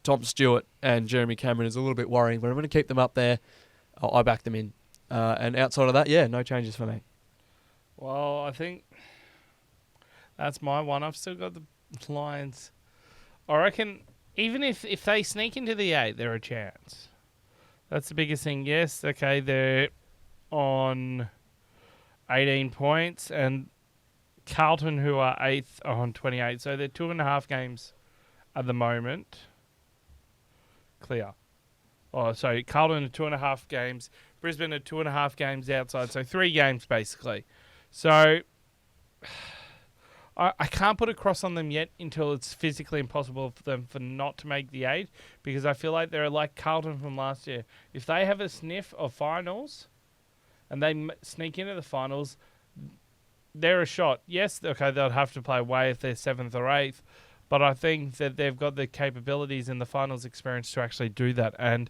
Tom Stewart and Jeremy Cameron is a little bit worrying, but I'm going to keep them up there. I back them in. And outside of that, no changes for me. Well, I think that's my one. I've still got the Lions. I reckon even if they sneak into the 8, they're a chance. That's the biggest thing. Yes, okay, they're on 18 points, and Carlton, who are 8th, are on 28. So they're 2.5 games at the moment clear. Oh, so Carlton are 2.5 games. Brisbane are 2.5 games outside. So 3 games basically. So I can't put a cross on them yet until it's physically impossible for them not to make the 8, because I feel like they're like Carlton from last year. If they have a sniff of finals and they sneak into the finals, they're a shot. Yes, okay, they'll have to play away if they're 7th or 8th, but I think that they've got the capabilities and the finals experience to actually do that. And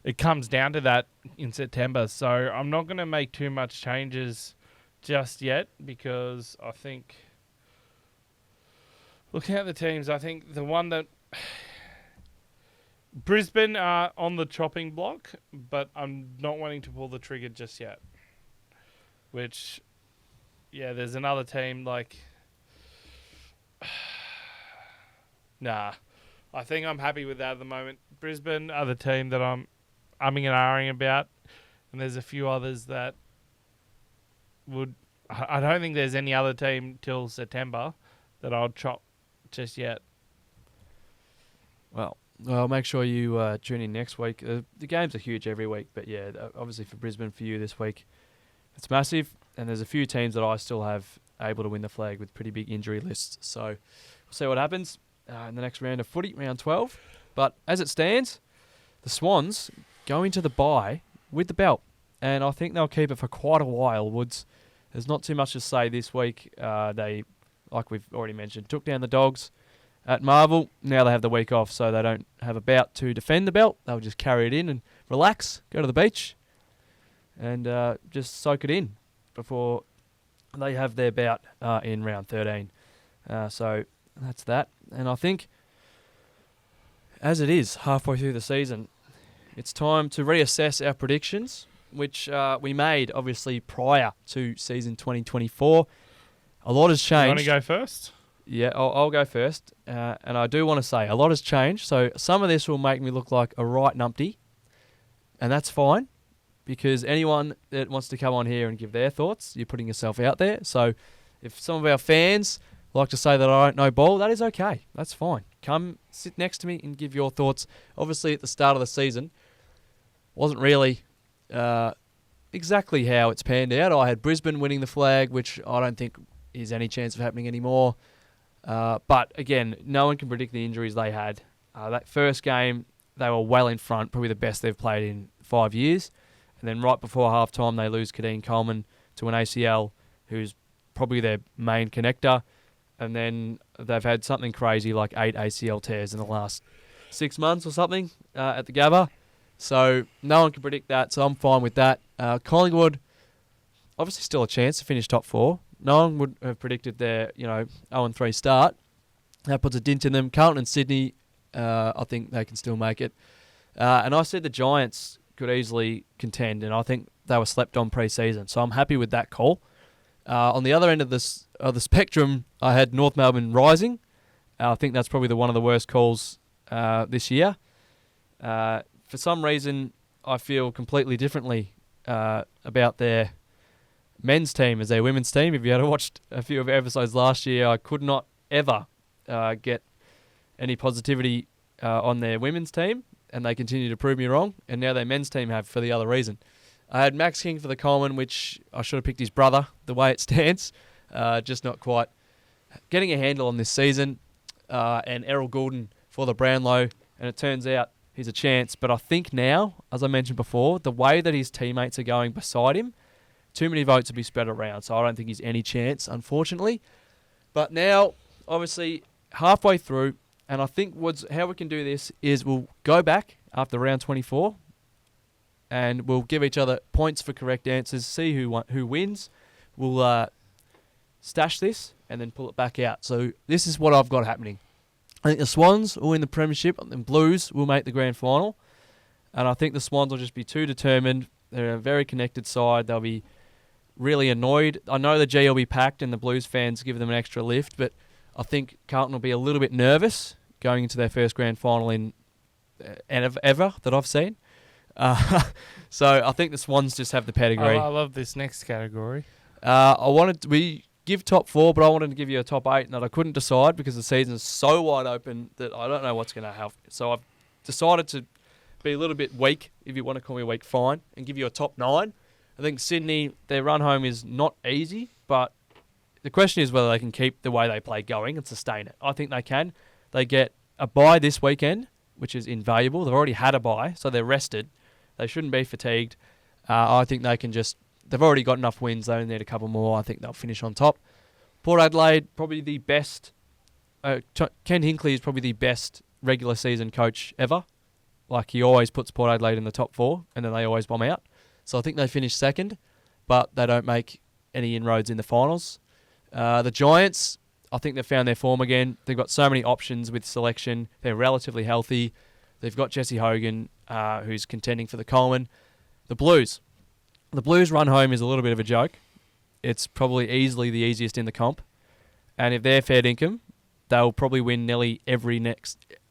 it comes down to that in September. So I'm not going to make too much changes just yet, because I think, looking at the teams, I think the one that Brisbane are on the chopping block, but I'm not wanting to pull the trigger just yet. Which, yeah, there's another team like... Nah. I think I'm happy with that at the moment. Brisbane are the team that I'm umming and ahhing about. And there's a few others that would... I don't think there's any other team till September that I'll chop just yet. Well, make sure you tune in next week. The games are huge every week, but yeah, obviously for Brisbane, for you this week, it's massive. And there's a few teams that I still have able to win the flag with pretty big injury lists. So we'll see what happens in the next round of footy, round 12. But as it stands, the Swans go into the bye with the belt. And I think they'll keep it for quite a while, Woods. There's not too much to say this week. They, like we've already mentioned, took down the Dogs at Marvel. Now they have the week off, so they don't have a bout to defend the belt. They'll just carry it in and relax, go to the beach, and just soak it in before they have their bout in round 13. So that's that. And I think, as it is halfway through the season, it's time to reassess our predictions, which we made, obviously, prior to season 2024. A lot has changed. You want to go first? Yeah, I'll go first. And I do want to say, a lot has changed. So some of this will make me look like a right numpty. And that's fine, because anyone that wants to come on here and give their thoughts, you're putting yourself out there. So if some of our fans like to say that I don't know ball, that is okay. That's fine. Come sit next to me and give your thoughts. Obviously, at the start of the season, wasn't really exactly how it's panned out. I had Brisbane winning the flag, which I don't think is any chance of happening anymore. But again, no one can predict the injuries they had. That first game, they were well in front, probably the best they've played in 5 years. And then right before halftime, they lose Kadeen Coleman to an ACL, who's probably their main connector. And then they've had something crazy like 8 ACL tears in the last 6 months or something at the Gabba. So no one can predict that, so I'm fine with that. Collingwood, obviously still a chance to finish top 4. No one would have predicted their 0-3 start. That puts a dint in them. Carlton and Sydney, I think they can still make it. And I said the Giants could easily contend, and I think they were slept on pre-season. So I'm happy with that call. On the other end of the spectrum, I had North Melbourne rising. I think that's probably one of the worst calls this year. For some reason, I feel completely differently about their men's team as their women's team. If you had watched a few of our episodes last year, I could not ever get any positivity on their women's team, and they continue to prove me wrong. And now their men's team have for the other reason. I had Max King for the Coleman, which I should have picked his brother, the way it stands. Just not quite getting a handle on this season. And Errol Goulden for the Brownlow. And it turns out he's a chance. But I think now, as I mentioned before, the way that his teammates are going beside him, too many votes will be spread around. So I don't think he's any chance, unfortunately. But now, obviously, halfway through, and I think how we can do this is we'll go back after round 24, and we'll give each other points for correct answers, see who wins. We'll stash this and then pull it back out. So this is what I've got happening. I think the Swans will win the premiership and Blues will make the grand final. And I think the Swans will just be too determined. They're a very connected side. They'll be really annoyed. I know the G will be packed and the Blues fans give them an extra lift, but I think Carlton will be a little bit nervous going into their first grand final in ever that I've seen. So I think the Swans just have the pedigree. I love this next category. We give top 4, but I wanted to give you a top 8 that I couldn't decide because the season is so wide open that I don't know what's going to happen. So I've decided to be a little bit weak, if you want to call me weak, fine, and give you a top 9. I think Sydney, their run home is not easy, but the question is whether they can keep the way they play going and sustain it. I think they can. They get a bye this weekend, which is invaluable. They've already had a bye, so they're rested. They shouldn't be fatigued. I think they can they've already got enough wins. They only need a couple more. I think they'll finish on top. Port Adelaide, probably the best. Ken Hinkley is probably the best regular season coach ever. Like, he always puts Port Adelaide in the top 4, and then they always bomb out. So I think they finish second, but they don't make any inroads in the finals. The Giants, I think they've found their form again. They've got so many options with selection. They're relatively healthy. They've got Jesse Hogan, who's contending for the Coleman. The Blues. The Blues run home is a little bit of a joke. It's probably easily the easiest in the comp. And if they're fair dinkum, they'll probably win nearly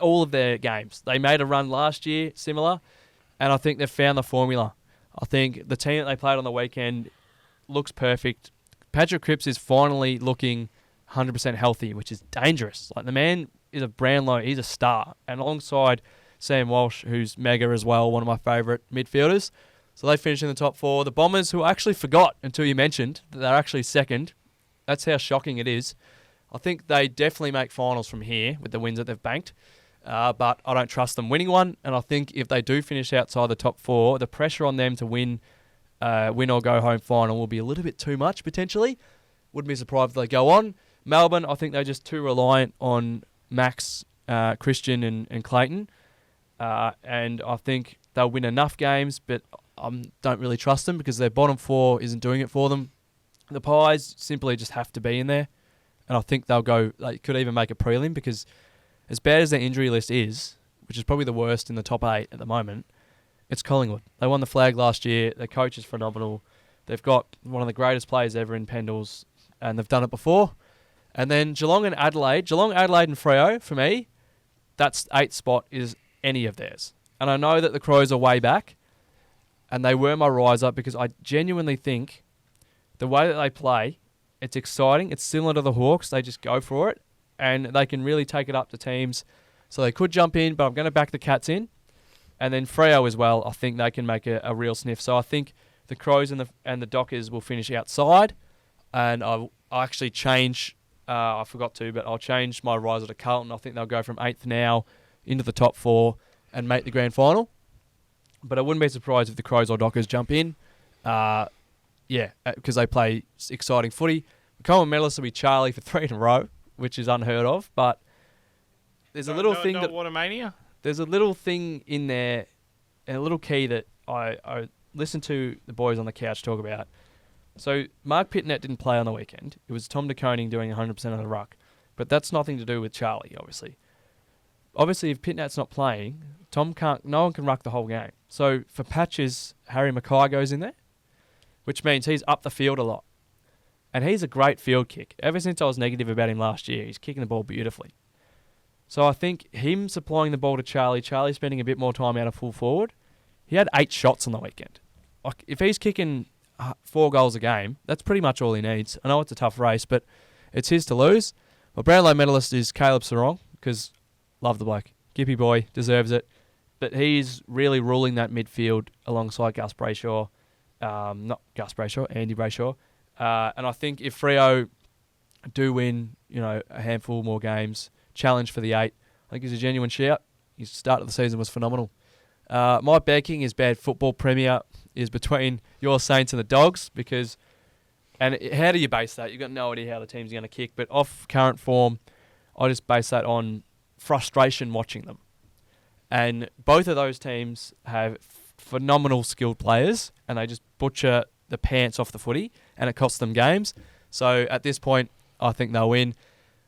all of their games. They made a run last year, similar, and I think they've found the formula. I think the team that they played on the weekend looks perfect. Patrick Cripps is finally looking 100% healthy, which is dangerous. Like, the man is a Brownlow, he's a star. And alongside Sam Walsh, who's mega as well, one of my favourite midfielders. So they finished in the top 4. The Bombers, who I actually forgot until you mentioned that they're actually second. That's how shocking it is. I think they definitely make finals from here with the wins that they've banked. But I don't trust them winning one. And I think if they do finish outside the top 4, the pressure on them to win or go home final will be a little bit too much, potentially. Wouldn't be surprised if they go on. Melbourne, I think they're just too reliant on Max, Christian and Clayton. And I think they'll win enough games, but I don't really trust them because their bottom 4 isn't doing it for them. The Pies simply just have to be in there. And I think they'll go, they could even make a prelim, because as bad as their injury list is, which is probably the worst in the top 8 at the moment, it's Collingwood. They won the flag last year. Their coach is phenomenal. They've got one of the greatest players ever in Pendles, and they've done it before. And then Geelong and Adelaide. Geelong, Adelaide and Freo, for me, that's 8th spot is any of theirs. And I know that the Crows are way back, and they were my riser because I genuinely think the way that they play, it's exciting. It's similar to the Hawks. They just go for it, and they can really take it up to teams. So they could jump in, but I'm going to back the Cats in. And then Freo as well, I think they can make a real sniff. So I think the Crows and the Dockers will finish outside. And I'll actually change, I forgot to, but I'll change my riser to Carlton. I think they'll go from 8th now into the top 4 and make the grand final. But I wouldn't be surprised if the Crows or Dockers jump in. Because they play exciting footy. The Coleman medalist will be Charlie for 3 in a row, which is unheard of. But there's a little thing that Watermania. There's a little thing in there, and a little key that I listened to the boys on the couch talk about. So Mark Pitnet didn't play on the weekend. It was Tom de Koning doing 100% of the ruck. But that's nothing to do with Charlie, obviously. Obviously, if Pitnet's not playing, no one can ruck the whole game. So for patches, Harry Mackay goes in there, which means he's up the field a lot. And he's a great field kick. Ever since I was negative about him last year, he's kicking the ball beautifully. So I think him supplying the ball to Charlie spending a bit more time out of full forward, he had 8 shots on the weekend. Like, if he's kicking 4 goals a game, that's pretty much all he needs. I know it's a tough race, but it's his to lose. My Brownlow medalist is Caleb Sarong, because love the bloke. Gippy boy, deserves it. But he's really ruling that midfield alongside Gus Brayshaw. Not Gus Brayshaw, Andy Brayshaw. And I think if Freo do win, a handful more games, challenge for the 8, I think he's a genuine shout. His start of the season was phenomenal. My backing is bad football premier is between your Saints and the Dogs, and how do you base that? You've got no idea how the team's going to kick, but off current form, I just base that on frustration watching them. And both of those teams have phenomenal skilled players, and they just butcher the pants off the footy, and it costs them games. So at this point, I think they'll win.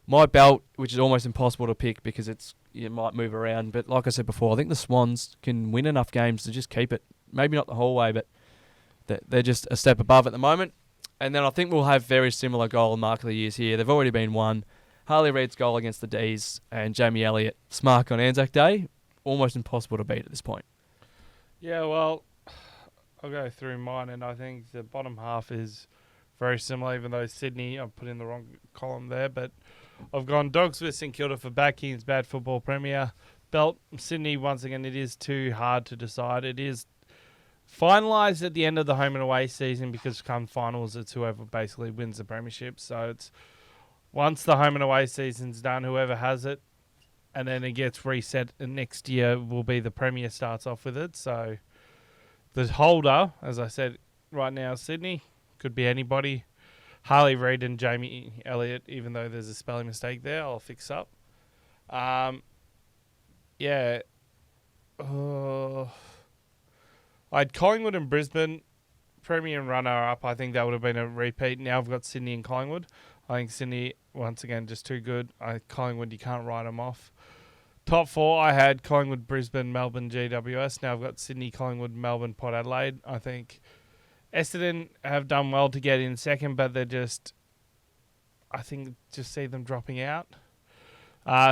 My belt, which is almost impossible to pick because it might move around, but like I said before, I think the Swans can win enough games to just keep it. Maybe not the whole way, but they're just a step above at the moment. And then I think we'll have very similar goal and mark of the years here. They've already been won. Harley Reid's goal against the D's and Jamie Elliott's mark on Anzac Day, almost impossible to beat at this point. Yeah, well, I'll go through mine, and I think the bottom half is very similar, even though Sydney, I've put in the wrong column there, but I've gone Dogs with St Kilda for backings, bad football premier. Belt, Sydney, once again, it is too hard to decide. It is finalised at the end of the home and away season because come finals, it's whoever basically wins the premiership. So it's once the home and away season's done, whoever has it, and then it gets reset, and next year will be the premier starts off with it. So the holder, as I said, right now, Sydney, could be anybody. Harley Reid and Jamie Elliott, even though there's a spelling mistake there, I'll fix up. I had Collingwood and Brisbane, Premier and runner-up. I think that would have been a repeat. Now I've got Sydney and Collingwood. I think Sydney, once again, just too good. Collingwood, you can't write them off. Top 4, I had Collingwood, Brisbane, Melbourne, GWS. Now I've got Sydney, Collingwood, Melbourne, Port Adelaide. I think Essendon have done well to get in second, but I think just see them dropping out.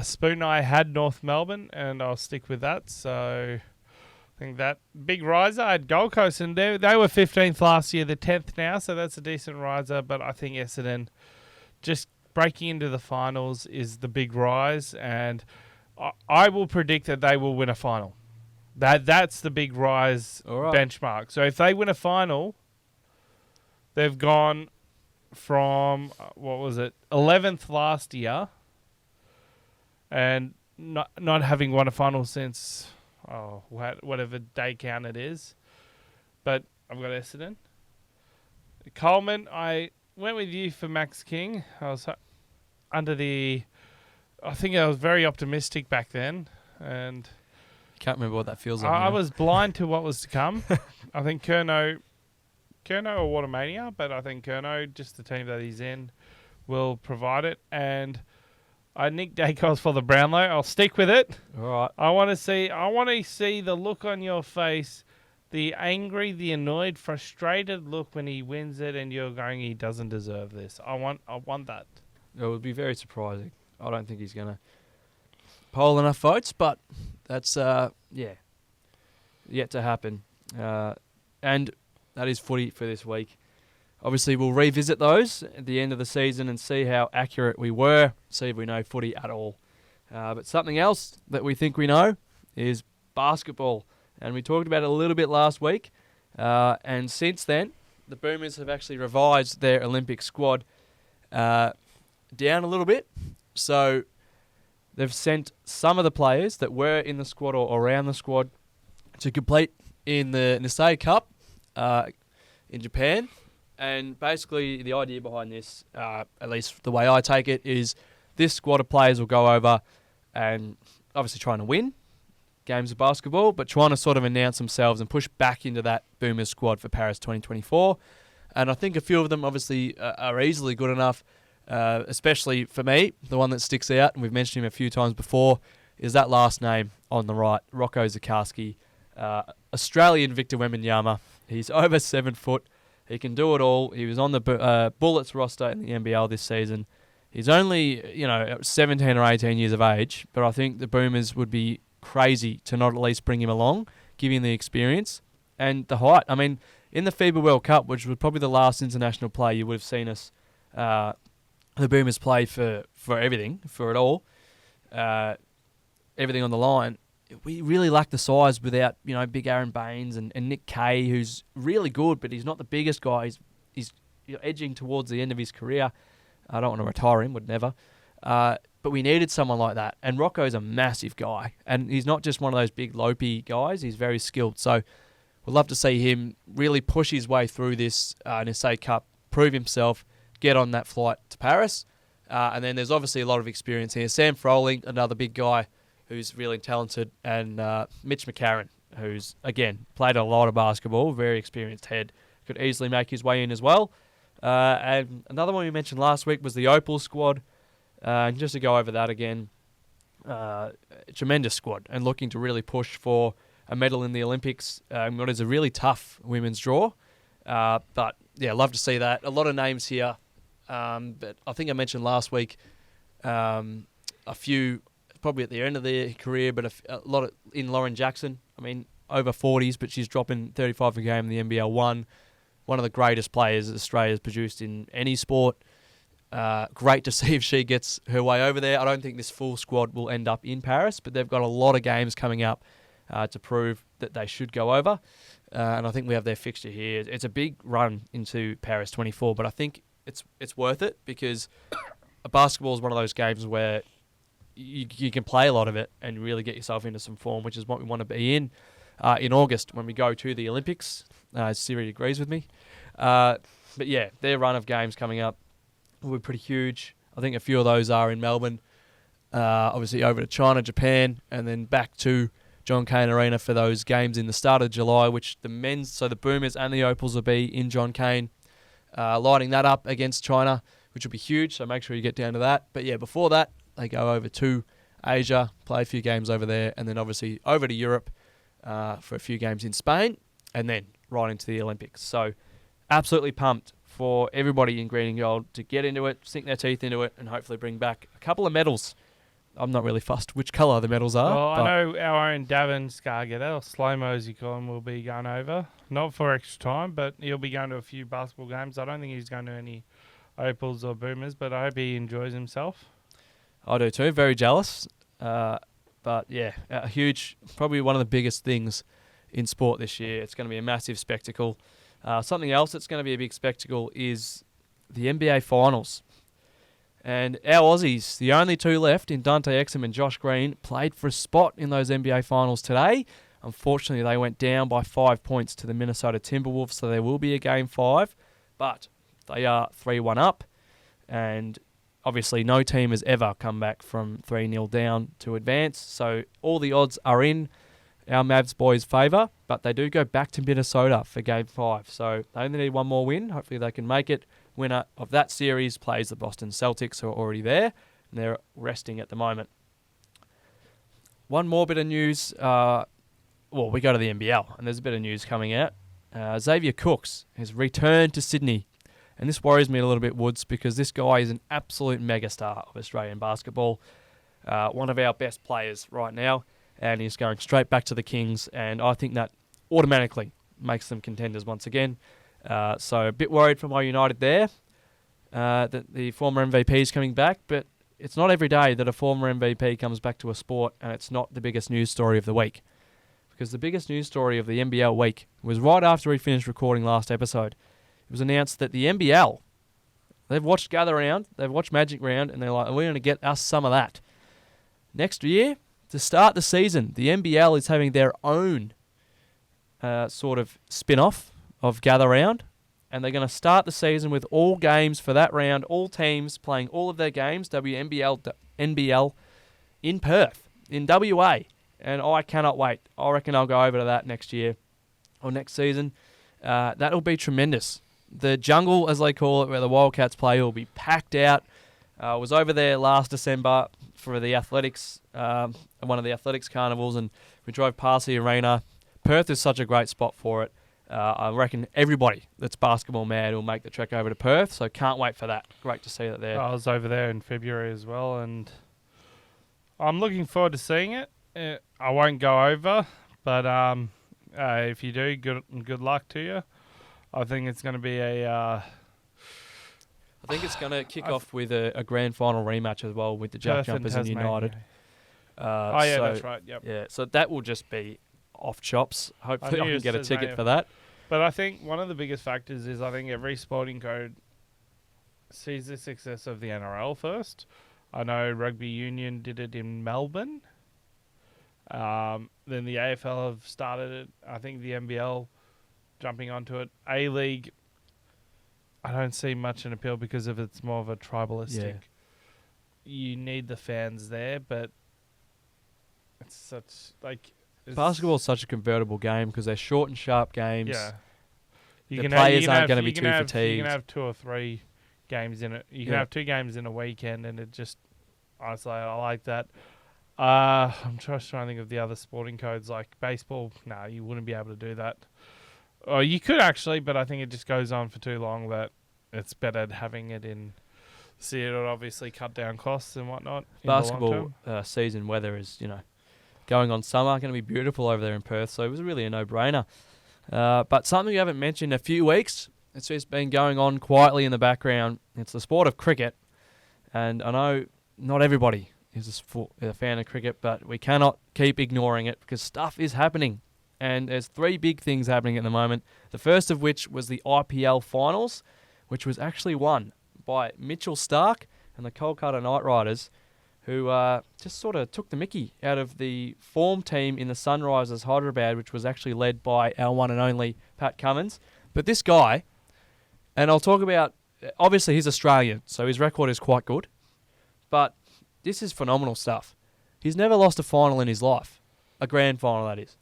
Spoon, I had North Melbourne, and I'll stick with that. So I think that big riser, I had Gold Coast, and they were 15th last year, the 10th now, so that's a decent riser. But I think Essendon just breaking into the finals is the big rise, and I will predict that they will win a final. That's the big rise benchmark. So if they win a final, they've gone from, 11th last year, and not having won a final since, whatever day count it is. But I've got Essendon. Coleman, I went with you for Max King. I was I think I was very optimistic back then, and Can't remember what that feels like. I was blind to what was to come. I think Curnow or Watermania, but I think Curnow, just the team that he's in, will provide it. And I Nick Dacos for the Brownlow. I'll stick with it. All right. I want to see the look on your face, the angry, the annoyed, frustrated look when he wins it, and you're going, he doesn't deserve this. I want that. It would be very surprising. I don't think he's going to poll enough votes, but that's, yet to happen. And that is footy for this week. Obviously, we'll revisit those at the end of the season and see how accurate we were, see if we know footy at all. But something else that we think we know is basketball. And we talked about it a little bit last week. And since then, the Boomers have actually revised their Olympic squad down a little bit. So they've sent some of the players that were in the squad or around the squad to compete in the Nisei Cup in Japan. And basically the idea behind this, at least the way I take it, is this squad of players will go over and obviously trying to win games of basketball, but trying to sort of announce themselves and push back into that Boomers squad for Paris 2024. And I think a few of them obviously are easily good enough. Especially for me, the one that sticks out, and we've mentioned him a few times before, is that last name on the right, Rocco Zikarsky, Australian Victor Wembanyama. He's over 7 foot. He can do it all. He was on the Bullets roster in the NBL this season. He's only 17 or 18 years of age, but I think the Boomers would be crazy to not at least bring him along, give him the experience and the height. I mean, in the FIBA World Cup, which was probably the last international play you would have seen us the Boomers play for everything, for it all, everything on the line. We really lack the size without, big Aaron Baines and Nick Kay, who's really good, but he's not the biggest guy. He's edging towards the end of his career. I don't want to retire him, would never. But we needed someone like that. And Rocco's a massive guy. And he's not just one of those big lopey guys. He's very skilled. So we'd love to see him really push his way through this Nisei Cup, prove himself, get on that flight to Paris. And then there's obviously a lot of experience here. Sam Froling, another big guy who's really talented, and Mitch McCarron, who's, again, played a lot of basketball, very experienced head, could easily make his way in as well. And another one we mentioned last week was the Opal squad. And just to go over that again, tremendous squad, and looking to really push for a medal in the Olympics. What is a really tough women's draw. But, yeah, love to see that. A lot of names here. But I think I mentioned last week a few probably at the end of their career, but a lot in Lauren Jackson. I mean, over 40s, but she's dropping 35 a game in the NBL 1. One of the greatest players Australia's produced in any sport. Great to see if she gets her way over there. I don't think this full squad will end up in Paris, but they've got a lot of games coming up to prove that they should go over. And I think we have their fixture here. It's a big run into Paris 24, but I think it's worth it because basketball is one of those games where you can play a lot of it and really get yourself into some form, which is what we want to be in August when we go to the Olympics. Siri agrees with me. But yeah, their run of games coming up will be pretty huge. I think a few of those are in Melbourne, obviously over to China, Japan, and then back to John Cain Arena for those games in the start of July, which the men's, so the Boomers and the Opals will be in John Cain, lighting that up against China, which will be huge, so make sure you get down to that. But yeah, before that, they go over to Asia, play a few games over there, and then obviously over to Europe for a few games in Spain, and then right into the Olympics. So absolutely pumped for everybody in green and gold to get into it, sink their teeth into it, and hopefully bring back a couple of medals. I'm not really fussed which colour the medals are. Well, I know our own Davin Scargetter, or Slow-Mo as you call him, will be going over. Not for extra time, but he'll be going to a few basketball games. I don't think he's going to any Opals or Boomers, but I hope he enjoys himself. I do too. Very jealous. But yeah, a huge, probably one of the biggest things in sport this year. It's going to be a massive spectacle. Something else that's going to be a big spectacle is the NBA Finals. And our Aussies, the only two left in Dante Exum and Josh Green, played for a spot in those NBA Finals today. Unfortunately, they went down by 5 points to the Minnesota Timberwolves, so there will be a Game 5. But they are 3-1 up. And obviously, no team has ever come back from 3-0 down to advance. So all the odds are in our Mavs boys' favour. But they do go back to Minnesota for Game 5. So they only need one more win. Hopefully they can make it. Winner of that series plays the Boston Celtics, who are already there, and they're resting at the moment. One more bit of news. We go to the NBL, and there's a bit of news coming out. Xavier Cooks has returned to Sydney, and this worries me a little bit, Woods, because this guy is an absolute megastar of Australian basketball, one of our best players right now, and he's going straight back to the Kings, and I think that automatically makes them contenders once again. So a bit worried for my United there, that the former MVP is coming back, but it's not every day that a former MVP comes back to a sport and it's not the biggest news story of the week. Because the biggest news story of the NBL week was right after we finished recording last episode. It was announced that the NBL, they've watched Gather Round, they've watched Magic Round, and they're like, we're going to get us some of that. Next year, to start the season, the NBL is having their own sort of spin-off of Gather Round, and they're going to start the season with all games for that round, all teams playing all of their games, NBL in Perth, in WA, and I cannot wait. I reckon I'll go over to that next year, or next season. That'll be tremendous. The jungle, as they call it, where the Wildcats play, will be packed out. I was over there last December for the athletics, one of the athletics carnivals, and we drove past the arena. Perth is such a great spot for it. I reckon everybody that's basketball mad will make the trek over to Perth, so can't wait for that. Great to see that there. I was over there in February as well, and I'm looking forward to seeing it. I won't go over, but if you do, good luck to you. I think it's going to be I think it's going to kick off with a grand final rematch as well with the Jack Jumpers and United. That's right. Yep. Yeah, so that will just be off chops. Hopefully I can get a ticket for that. But I think one of the biggest factors is I think every sporting code sees the success of the NRL first. I know Rugby Union did it in Melbourne. Then the AFL have started it. I think the NBL jumping onto it. A-League, I don't see much in appeal because of it's more of a tribalistic. Yeah. You need the fans there, but it's such basketball is such a convertible game because they're short and sharp games. Yeah. The players aren't going to be too fatigued. You can have 2 or 3 games in it. You can have 2 games in a weekend, and it just, honestly, I like that. I'm just trying to think of the other sporting codes, like baseball. No, you wouldn't be able to do that. Oh, you could actually, but I think it just goes on for too long that it's better having it in. See, it would obviously cut down costs and whatnot. Basketball season weather is, going on summer, going to be beautiful over there in Perth, so it was really a no-brainer. But something we haven't mentioned in a few weeks, it's just been going on quietly in the background. It's the sport of cricket, and I know not everybody is a fan of cricket, but we cannot keep ignoring it because stuff is happening, and there's 3 big things happening at the moment. The first of which was the IPL Finals, which was actually won by Mitchell Starc and the Kolkata Knight Riders, who just sort of took the mickey out of the form team in the Sunrisers Hyderabad, which was actually led by our one and only Pat Cummins. But this guy, and I'll talk about, obviously he's Australian, so his record is quite good, but this is phenomenal stuff. He's never lost a final in his life. A grand final, that is.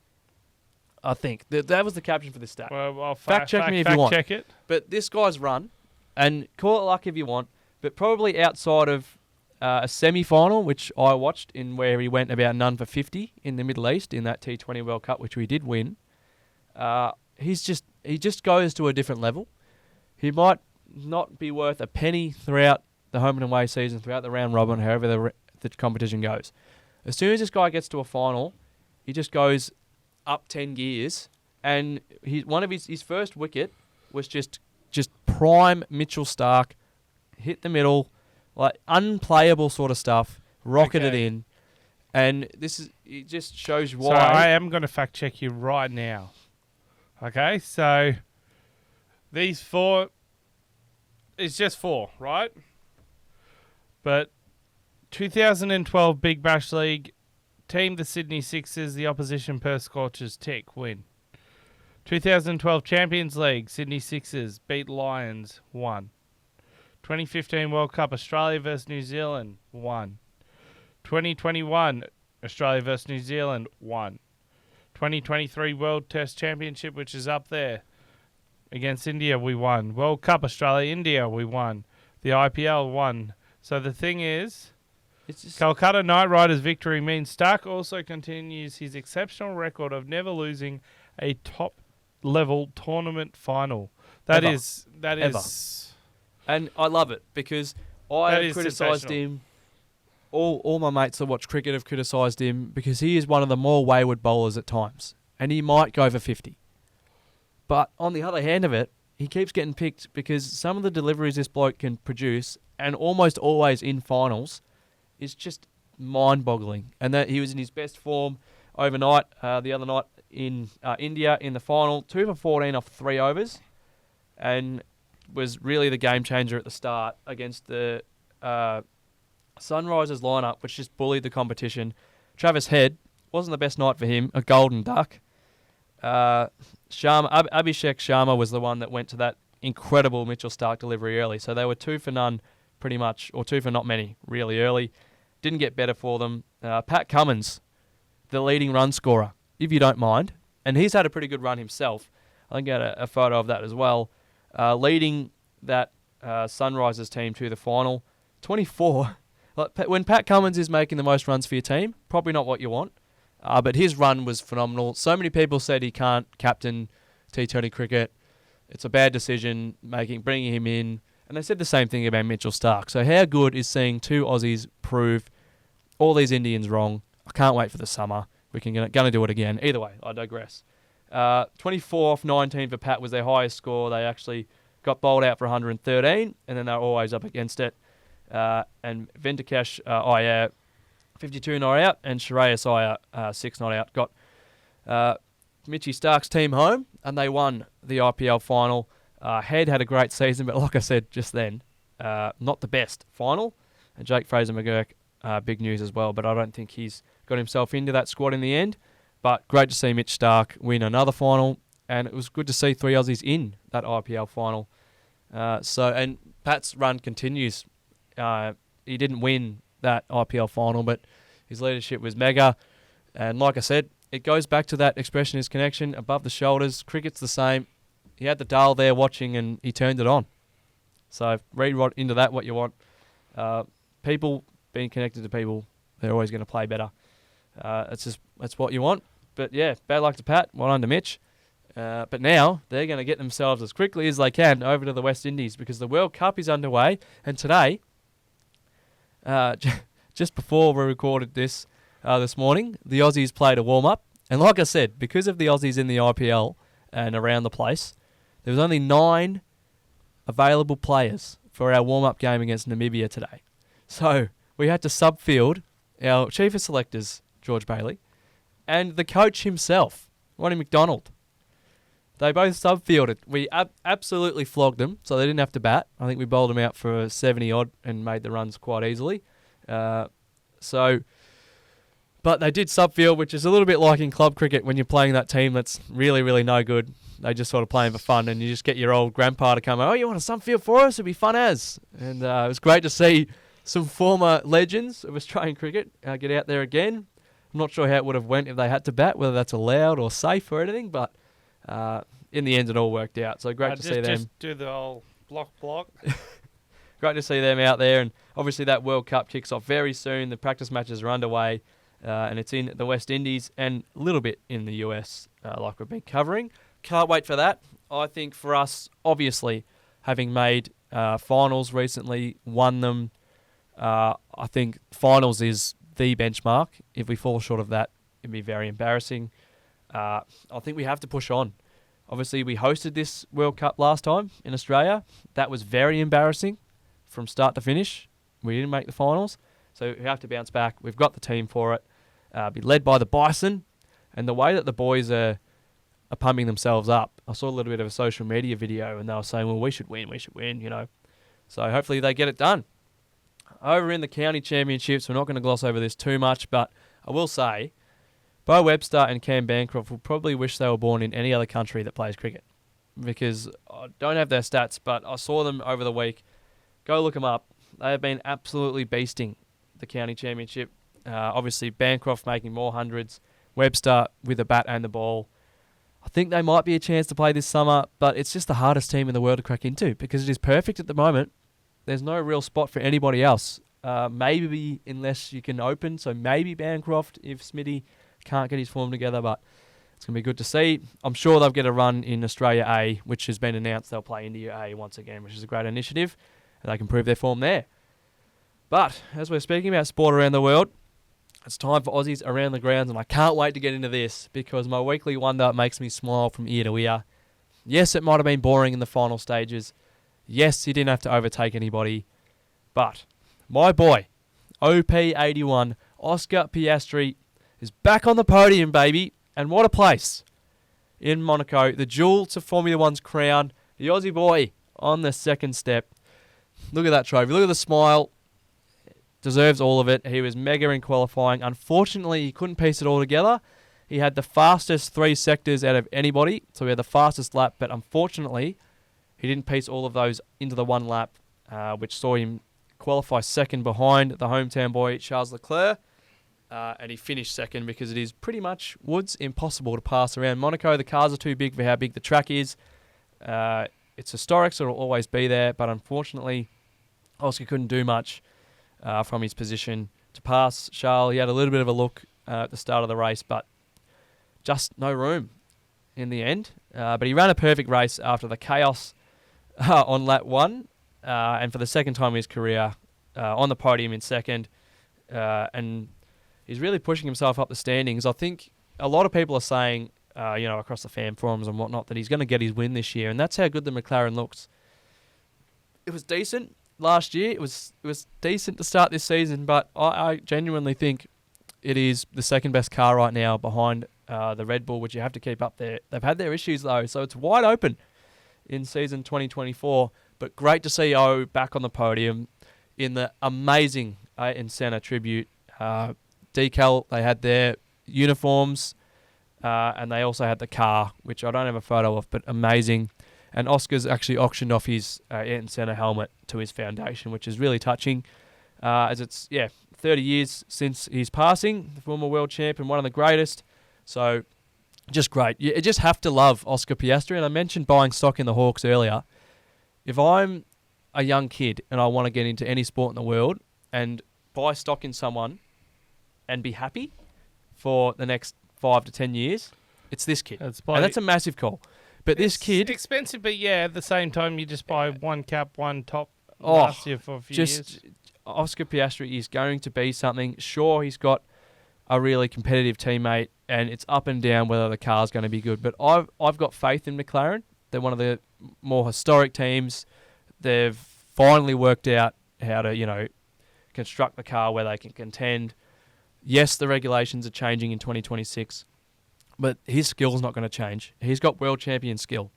I think. That was the caption for this stat. Well, fact check me if you want. Check it. But this guy's run, and call it luck if you want, but probably outside of a semi-final, which I watched, in where he went about none for 50 in the Middle East in that T20 World Cup, which we did win. He just goes to a different level. He might not be worth a penny throughout the home and away season, throughout the round robin, however the competition goes. As soon as this guy gets to a final, he just goes up 10 gears, and one of his first wicket was just prime Mitchell Stark, hit the middle, like unplayable sort of stuff, rocketed in, and it just shows why. So I am going to fact check you right now. Okay, so these 4, it's just 4, right? But 2012 Big Bash League team, the Sydney Sixers, the opposition per Scorchers tick, win. 2012 Champions League, Sydney Sixers beat Lions, 1. 2015 World Cup, Australia vs New Zealand, 1. 2021 Australia vs New Zealand, 1. 2023 World Test Championship, which is up there, against India, we won. World Cup, Australia, India, we won. The IPL, won. So the thing is, Calcutta Knight Riders' victory means Stark also continues his exceptional record of never losing a top-level tournament final. That is, and I love it, because I have criticised him. All my mates that watch cricket have criticised him because he is one of the more wayward bowlers at times, and he might go for 50. But on the other hand of it, he keeps getting picked because some of the deliveries this bloke can produce, and almost always in finals, is just mind-boggling. And that he was in his best form overnight, the other night in India in the final, 2 for 14 off 3 overs, and was really the game changer at the start against the Sunrisers lineup, which just bullied the competition. Travis Head wasn't the best night for him, a golden duck. Abhishek Sharma was the one that went to that incredible Mitchell Stark delivery early. So they were 2 for none pretty much, or 2 for not many really early. Didn't get better for them. Pat Cummins, the leading run scorer, if you don't mind. And he's had a pretty good run himself. I think I had a photo of that as well. Leading that Sunrisers team to the final. 24. When Pat Cummins is making the most runs for your team, probably not what you want. But his run was phenomenal. So many people said he can't captain T20 cricket. It's a bad decision bringing him in. And they said the same thing about Mitchell Stark. So how good is seeing 2 Aussies prove all these Indians wrong? I can't wait for the summer. We're going to do it again. Either way, I digress. 24 off 19 for Pat was their highest score. They actually got bowled out for 113, and then they were always up against it. And Venkatesh Iyer, 52 not out, and Shreyas Iyer, 6 not out. Got Mitchy Stark's team home, and they won the IPL final. Head had a great season, but like I said just then, not the best final. And Jake Fraser-McGurk, big news as well, but I don't think he's got himself into that squad in the end. But great to see Mitch Stark win another final, and it was good to see 3 Aussies in that IPL final. And Pat's run continues. He didn't win that IPL final, but his leadership was mega. And like I said, it goes back to that expression, his connection above the shoulders. Cricket's the same. He had the dial there watching, and he turned it on. So read right into that what you want. People being connected to people, they're always going to play better. That's what you want. But yeah, bad luck to Pat. Well done to Mitch. But now they're going to get themselves as quickly as they can over to the West Indies, because the World Cup is underway. And today, just before we recorded this morning, the Aussies played a warm-up. And like I said, because of the Aussies in the IPL and around the place, there was only 9 available players for our warm-up game against Namibia today. So we had to subfield our chief of selectors, George Bailey, and the coach himself, Ronnie McDonald. They both subfielded. We absolutely flogged them, so they didn't have to bat. I think we bowled them out for 70-odd and made the runs quite easily. But they did subfield, which is a little bit like in club cricket when you're playing that team that's really, really no good. They just sort of playing for fun, and you just get your old grandpa to come, oh, you want to subfield for us? It'd be fun as. And it was great to see some former legends of Australian cricket get out there again. I'm not sure how it would have went if they had to bat, whether that's allowed or safe or anything, but in the end it all worked out. So great to see them. Just do the old block. great to see them out there. And obviously that World Cup kicks off very soon. The practice matches are underway, and it's in the West Indies and a little bit in the US, like we've been covering. Can't wait for that. I think for us, obviously, having made finals recently, won them, I think finals is the benchmark. If we fall short of that, it'd be very embarrassing. I think we have to push on. Obviously, we hosted this World Cup last time in Australia. That was very embarrassing from start to finish. We didn't make the finals, so we have to bounce back. We've got the team for it. Be led by the Bison, and the way that the boys are pumping themselves up. I saw a little bit of a social media video, and they were saying, well, we should win, you know. So hopefully they get it done. Over in the county championships, we're not going to gloss over this too much, but I will say, Bo Webster and Cam Bancroft will probably wish they were born in any other country that plays cricket, because I don't have their stats, but I saw them over the week. Go look them up. They have been absolutely beasting the county championship. Obviously, Bancroft making more hundreds, Webster with the bat and the ball. I think they might be a chance to play this summer, but it's just the hardest team in the world to crack into because it is perfect at the moment. There's no real spot for anybody else. Maybe unless you can open, so maybe Bancroft if Smitty can't get his form together, but it's going to be good to see. I'm sure they'll get a run in Australia A, which has been announced. They'll play India A once again, which is a great initiative, and they can prove their form there. But as we're speaking about sport around the world, it's time for Aussies around the grounds, and I can't wait to get into this because my weekly wonder makes me smile from ear to ear. Yes, it might have been boring in the final stages. Yes, he didn't have to overtake anybody. But my boy, OP81, Oscar Piastri, is back on the podium, baby. And what a place in Monaco. The jewel to Formula One's crown. The Aussie boy on the second step. Look at that trophy. Look at the smile. Deserves all of it. He was mega in qualifying. Unfortunately, he couldn't piece it all together. He had the fastest 3 sectors out of anybody, so he had the fastest lap, but unfortunately, he didn't piece all of those into the one lap, which saw him qualify second behind the hometown boy, Charles Leclerc, and he finished second because it is pretty much impossible to pass around Monaco. The cars are too big for how big the track is. It's historic, so it'll always be there, but unfortunately, Oscar couldn't do much from his position to pass Charles. He had a little bit of a look at the start of the race, but just no room in the end. But he ran a perfect race after the chaos on lap 1, and for the second time in his career, on the podium in second. And he's really pushing himself up the standings. I think a lot of people are saying, across the fan forums and whatnot, that he's going to get his win this year, and that's how good the McLaren looks. It was decent last year. It was decent to start this season, but I genuinely think it is the second best car right now behind the Red Bull, which you have to keep up there. They've had their issues though, so it's wide open in season 2024. But great to see O back on the podium in the amazing Ayrton Senna tribute decal. They had their uniforms, and they also had the car, which I don't have a photo of, but amazing. And Oscar's actually auctioned off his Ayrton Senna helmet to his foundation, which is really touching, as it's 30 years since his passing, the former world champion, one of the greatest. So just great. You just have to love Oscar Piastri. And I mentioned buying stock in the Hawks earlier. If I'm a young kid and I want to get into any sport in the world and buy stock in someone and be happy for the next 5 to 10 years, it's this kid. And that's a massive call. But this kid... It's expensive, but at the same time, you just buy one cap, one top last year for a few years. Oscar Piastri is going to be something. Sure, he's got a really competitive teammate, and it's up and down whether the car's going to be good. But I've got faith in McLaren. They're one of the more historic teams. They've finally worked out how to, construct the car where they can contend. Yes, the regulations are changing in 2026, but his skill's not going to change. He's got world champion skill.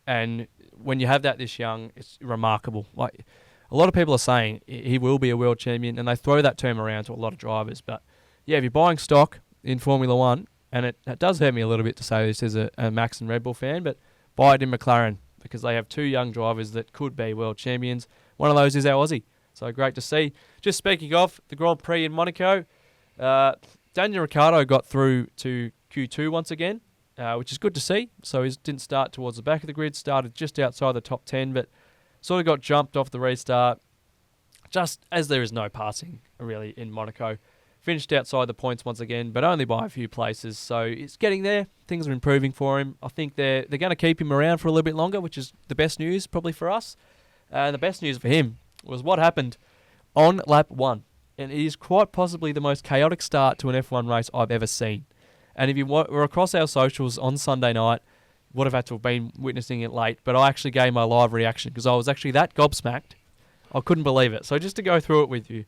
And when you have that this young, it's remarkable. Like, a lot of people are saying he will be a world champion, and they throw that term around to a lot of drivers. But if you're buying stock in Formula One, and it does hurt me a little bit to say this as a Max and Red Bull fan, but buy it in McLaren because they have 2 young drivers that could be world champions. One of those is our Aussie. So great to see. Just speaking of the Grand Prix in Monaco, Daniel Ricciardo got through to Q2 once again, which is good to see. So he didn't start towards the back of the grid, started just outside the top 10, but sort of got jumped off the restart. just as there is no passing really in Monaco. Finished outside the points once again, but only by a few places. So it's getting there. Things are improving for him. I think they're going to keep him around for a little bit longer, which is the best news probably for us. And the best news for him was what happened on lap 1. And it is quite possibly the most chaotic start to an F1 race I've ever seen. And if you were across our socials on Sunday night, would have had to have been witnessing it late, but I actually gave my live reaction because I was actually that gobsmacked. I couldn't believe it. So just to go through it with you.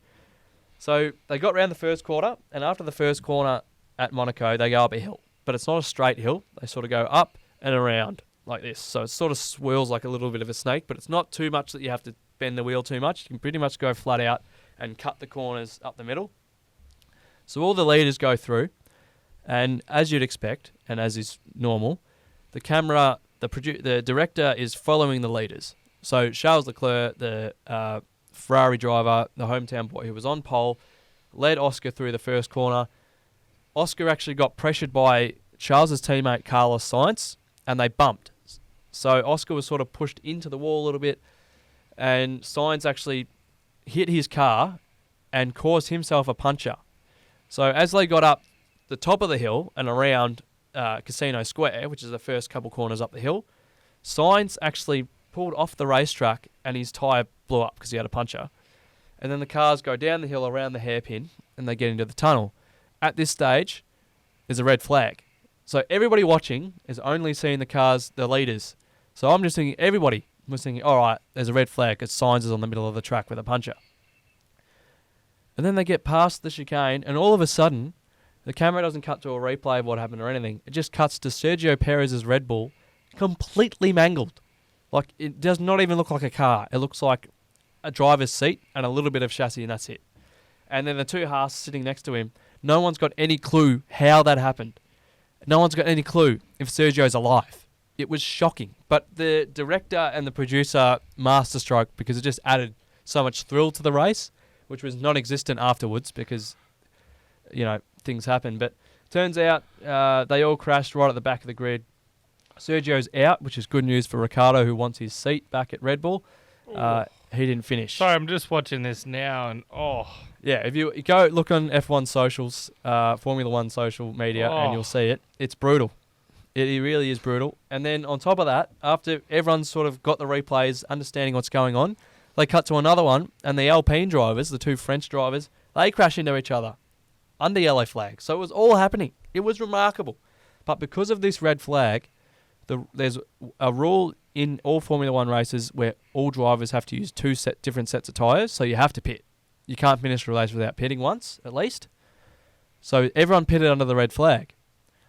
So they got round the first corner, and after the first corner at Monaco, they go up a hill. But it's not a straight hill. They sort of go up and around like this. So it sort of swirls like a little bit of a snake, but it's not too much that you have to bend the wheel too much. You can pretty much go flat out and cut the corners up the middle. So all the leaders go through, and as you'd expect, and as is normal, the camera, the director is following the leaders. So Charles Leclerc, the Ferrari driver, the hometown boy who was on pole, led Oscar through the first corner. Oscar actually got pressured by Charles's teammate Carlos Sainz, and they bumped. So Oscar was sort of pushed into the wall a little bit, and Sainz actually hit his car and caused himself a puncture. So as they got up the top of the hill and around Casino Square, which is the first couple corners up the hill, Sainz actually pulled off the racetrack and his tyre blew up because he had a puncture. And then the cars go down the hill around the hairpin and they get into the tunnel. At this stage, there's a red flag. So everybody watching is only seeing the cars, the leaders. So I'm just thinking, everybody was thinking, all right, there's a red flag because Sainz is on the middle of the track with a puncture. And then they get past the chicane and all of a sudden, the camera doesn't cut to a replay of what happened or anything. It just cuts to Sergio Perez's Red Bull completely mangled. Like, it does not even look like a car. It looks like a driver's seat and a little bit of chassis, and that's it. And then the two Haas sitting next to him, no one's got any clue how that happened. No one's got any clue if Sergio's alive. It was shocking. But the director and the producer masterstroke because it just added so much thrill to the race, which was non-existent afterwards because, you know, things happen. But turns out they all crashed right at the back of the grid. Sergio's out, which is good news for Ricciardo, who wants his seat back at Red Bull. He didn't finish. Sorry, I'm just watching this now, and yeah, if you go look on F1 socials, Formula One social media, and you'll see it. It's brutal. It really is brutal. And then on top of that, after everyone's sort of got the replays, understanding what's going on, they cut to another one, and the Alpine drivers, the two French drivers, they crash into each other under yellow flag. So it was all happening. It was remarkable. But because of this red flag, there's a rule in all Formula One races where all drivers have to use different sets of tyres, so you have to pit. You can't finish a race without pitting once, at least. So everyone pitted under the red flag.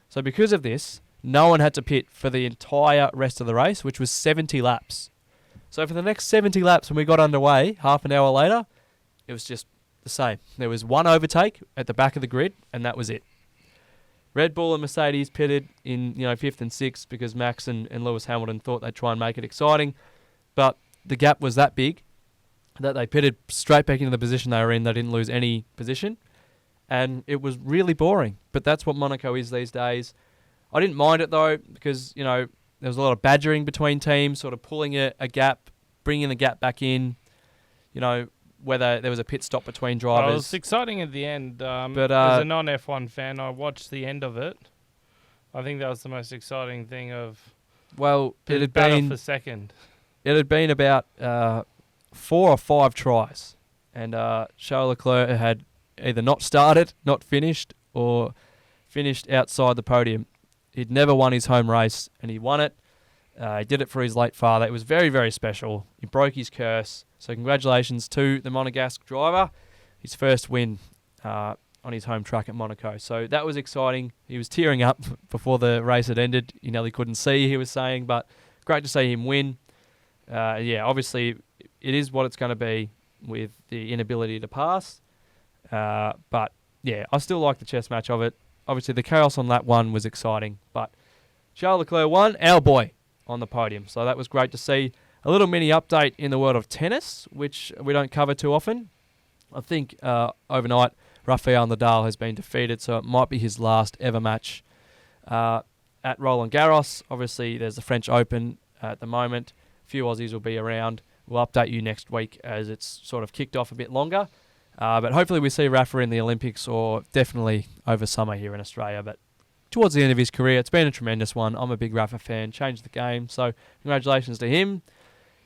So because of this, no one had to pit for the entire rest of the race, which was 70 laps. So for the next 70 laps, when we got underway, half an hour later, it was just the same. There was one overtake at the back of the grid, and that was it. Red Bull and Mercedes pitted in 5th and 6th because Max and Lewis Hamilton thought they'd try and make it exciting. But the gap was that big that they pitted straight back into the position they were in. They didn't lose any position. And it was really boring. But that's what Monaco is these days. I didn't mind it, though, because, there was a lot of badgering between teams, sort of pulling a gap, bringing the gap back in, whether there was a pit stop between drivers. It was exciting at the end. But as a non-F1 fan, I watched the end of it. I think that was the most exciting thing of it had battle been for second. It had been about 4 or 5 tries, and Charles Leclerc had either not started, not finished, or finished outside the podium. He'd never won his home race, and he won it. He did it for his late father. It was very, very special. He broke his curse. So congratulations to the Monegasque driver. His first win on his home track at Monaco. So that was exciting. He was tearing up before the race had ended. He nearly couldn't see, he was saying. But great to see him win. Obviously it is what it's going to be with the inability to pass. But yeah, I still like the chess match of it. Obviously the chaos on lap 1 was exciting. But Charles Leclerc won, our boy, on the podium. So that was great to see. A little mini update in the world of tennis, which we don't cover too often. I think overnight, Rafael Nadal has been defeated, so it might be his last ever match at Roland Garros. Obviously, there's the French Open at the moment. A few Aussies will be around. we'll update you next week as it's sort of kicked off a bit longer. But hopefully we see Rafa in the Olympics or definitely over summer here in Australia. But towards the end of his career, it's been a tremendous one. I'm a big Rafa fan, changed the game. So congratulations to him.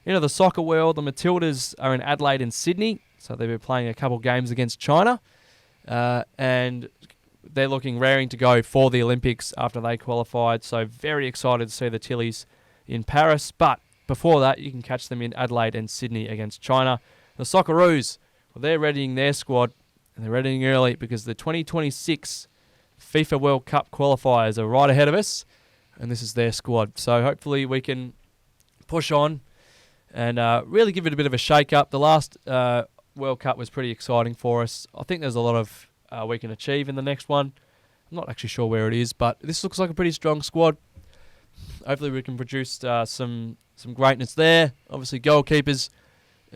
Into the soccer world, the Matildas are in Adelaide and Sydney. So they've been playing a couple games against China. And they're looking raring to go for the Olympics after they qualified. So very excited to see the Tillies in Paris. But before that, you can catch them in Adelaide and Sydney against China. The Socceroos, well, they're readying their squad. And they're readying early because the 2026 FIFA World Cup qualifiers are right ahead of us. And this is their squad. So hopefully we can push on and really give it a bit of a shake-up. The last World Cup was pretty exciting for us. I think there's a lot of we can achieve in the next one. I'm not actually sure where it is, but this looks like a pretty strong squad. Hopefully we can produce some greatness there. Obviously goalkeepers,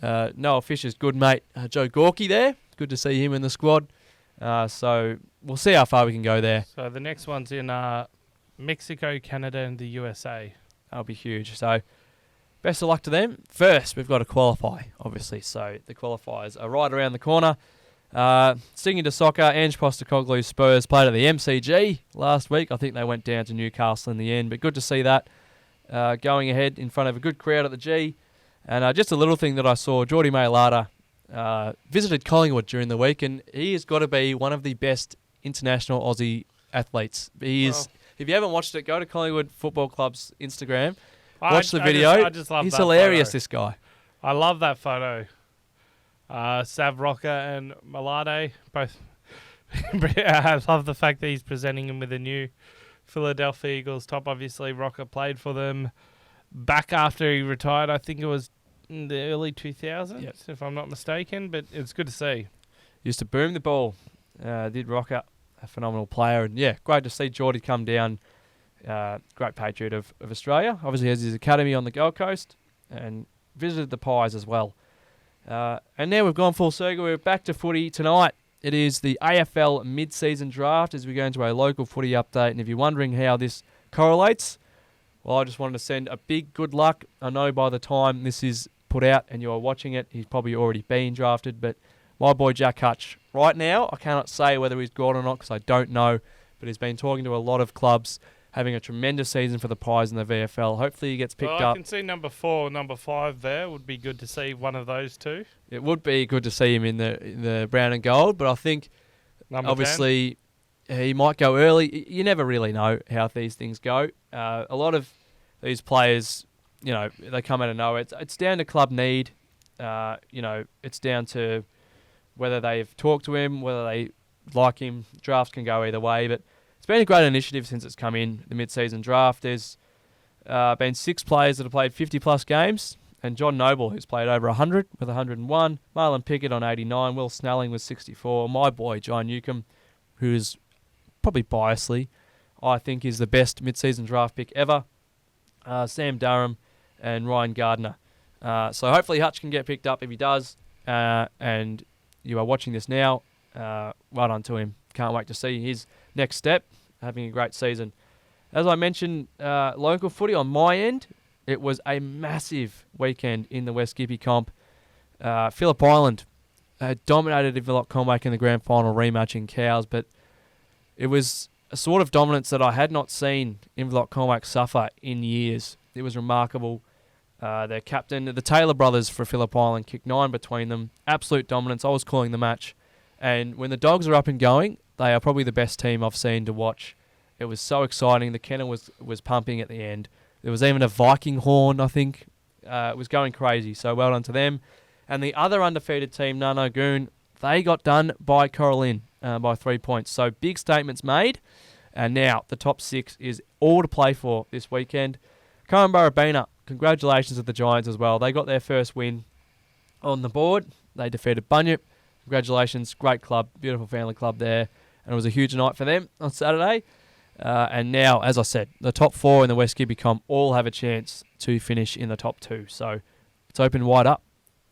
Noah Fisher's good mate, Joe Gorky there. Good to see him in the squad. So we'll see how far we can go there. So the next one's in Mexico, Canada, and the USA. That'll be huge. So best of luck to them. First, we've got to qualify, obviously. So the qualifiers are right around the corner. Sticking to soccer, Ange Postecoglou's Spurs played at the MCG last week. I think they went down to Newcastle in the end, but good to see that going ahead in front of a good crowd at the G. And just a little thing that I saw, Geordie Mailata visited Collingwood during the week, and he has got to be one of the best international Aussie athletes. He is. Well, if you haven't watched it, go to Collingwood Football Club's Instagram. Watch the video. I just love He's that hilarious, photo. This guy. I love that photo. Sav Rocker and Malade, both. I love the fact that he's presenting him with a new Philadelphia Eagles top. Obviously, Rocker played for them back after he retired. I think it was in the early 2000s, if I'm not mistaken. But it's good to see. Used to boom the ball. Did Rocker, a phenomenal player. And yeah, great to see Geordie come down. Great patriot of Australia. Obviously has his academy on the Gold Coast and visited the Pies as well. And now we've gone full circle. We're back to footy tonight. It is the AFL mid-season draft as we go into a local footy update. And if you're wondering how this correlates, well, I just wanted to send a big good luck. I know by the time this is put out and you're watching it, he's probably already been drafted. But my boy Jack Hutch, right now, I cannot say whether he's gone or not because I don't know. But he's been talking to a lot of clubs, having a tremendous season for the Pies in the VFL. Hopefully he gets picked up. I can see number 4, number 5 there. Would be good to see one of those two. It would be good to see him in the brown and gold, but I think number obviously 10. He might go early. You never really know how these things go. A lot of these players, they come out of nowhere. It's down to club need. It's down to whether they've talked to him, whether they like him. Drafts can go either way, but it's been a great initiative since it's come in, the mid-season draft. There's been 6 players that have played 50-plus games, and John Noble, who's played over 100 with 101, Marlon Pickett on 89, Will Snelling with 64, my boy John Newcomb, who's probably biasly, I think is the best mid-season draft pick ever, Sam Durham and Ryan Gardner. So hopefully Hutch can get picked up if he does, and you are watching this now, well done to him. Can't wait to see his next step, having a great season. As I mentioned, local footy on my end, it was a massive weekend in the West Gippy comp. Phillip Island dominated Inverloch Combank in the grand final rematch in Cows, but it was a sort of dominance that I had not seen Inverloch Combank suffer in years. It was remarkable. Their captain, the Taylor brothers for Phillip Island, kicked 9 between them. Absolute dominance. I was calling the match. And when the Dogs are up and going, they are probably the best team I've seen to watch. It was so exciting. The kennel was pumping at the end. There was even a Viking horn, I think. It was going crazy. So well done to them. And the other undefeated team, Nano Goon, they got done by Coralline by 3 points. So big statements made. And now the top 6 is all to play for this weekend. Corumbarabina, congratulations to the Giants as well. They got their first win on the board. They defeated Bunyip. Congratulations, great club, beautiful family club there. And it was a huge night for them on Saturday. And now, as I said, the top 4 in the West Gippy comp all have a chance to finish in the top 2. So it's open wide up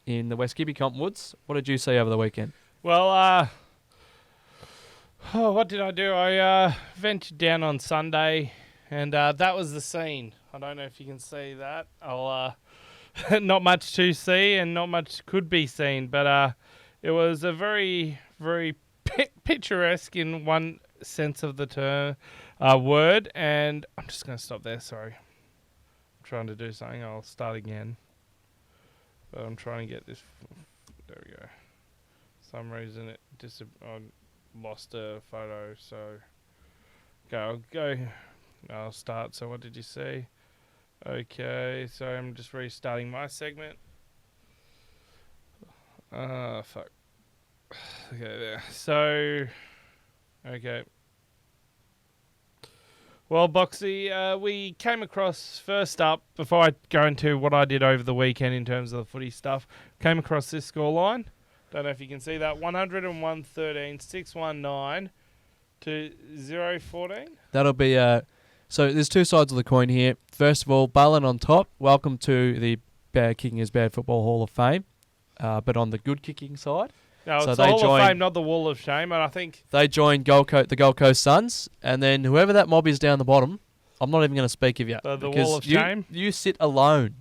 in the West Gippy comp. Woods, what did you see over the weekend? Well, what did I do? I ventured down on Sunday, and that was the scene. I don't know if you can see that. I'll not much to see and not much could be seen, but it was a very, very picturesque in one sense of the term word. And I'm just going to stop there. Sorry, I'm trying to do something. I'll start again. But I'm trying to get this. There we go. For some reason I lost a photo. So I'll go. I'll start. So what did you see? Okay, so I'm just restarting my segment. Fuck. Okay, there. So, okay. Well, Boxy, we came across, first up, before I go into what I did over the weekend in terms of the footy stuff, came across this scoreline. Don't know if you can see that. 101-13, 619 to 0-14. That'll be so there's two sides of the coin here. First of all, Bullen on top. Welcome to the Bad Kicking is Bad Football Hall of Fame. But on the good kicking side. No, so it's the Hall of Fame, not the Wall of Shame. And I think they joined the Gold Coast Suns. And then whoever that mob is down the bottom, I'm not even going to speak of you. The Wall of Shame? You sit alone.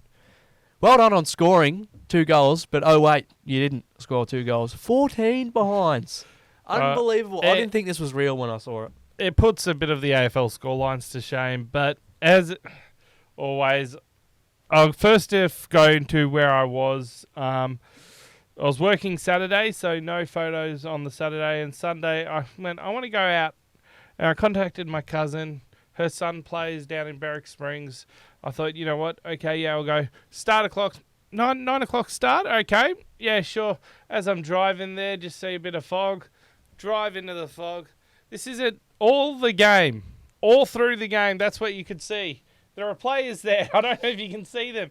Well done on scoring 2 goals, but oh wait, you didn't score 2 goals. 14 behinds. Unbelievable. I didn't think this was real when I saw it. It puts a bit of the AFL scorelines to shame, but as always, I'll first go into where I was. I was working Saturday, so no photos on the Saturday. And Sunday, I want to go out. And I contacted my cousin. Her son plays down in Berwick Springs. I thought, you know what? Okay, yeah, I'll go. Start o'clock. 9 o'clock start? Okay. Yeah, sure. As I'm driving there, just see a bit of fog. Drive into the fog. This is it. All the game. All through the game. That's what you could see. There are players there. I don't know if you can see them.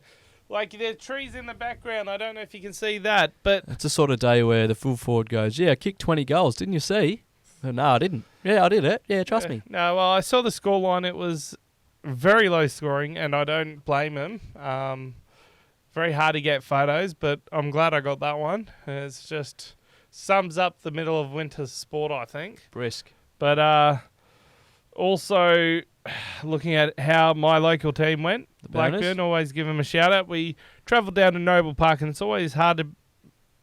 Like, there are trees in the background. I don't know if you can see that, but it's a sort of day where the full forward goes, yeah, I kicked 20 goals, didn't you see? No, I didn't. Yeah, I did it. Yeah, trust me. No, well, I saw the scoreline. It was very low scoring, and I don't blame him. Very hard to get photos, but I'm glad I got that one. It's just sums up the middle of winter sport, I think. Brisk. But also looking at how my local team went, Blackburn, always give them a shout out. We travelled down to Noble Park, and it's always hard to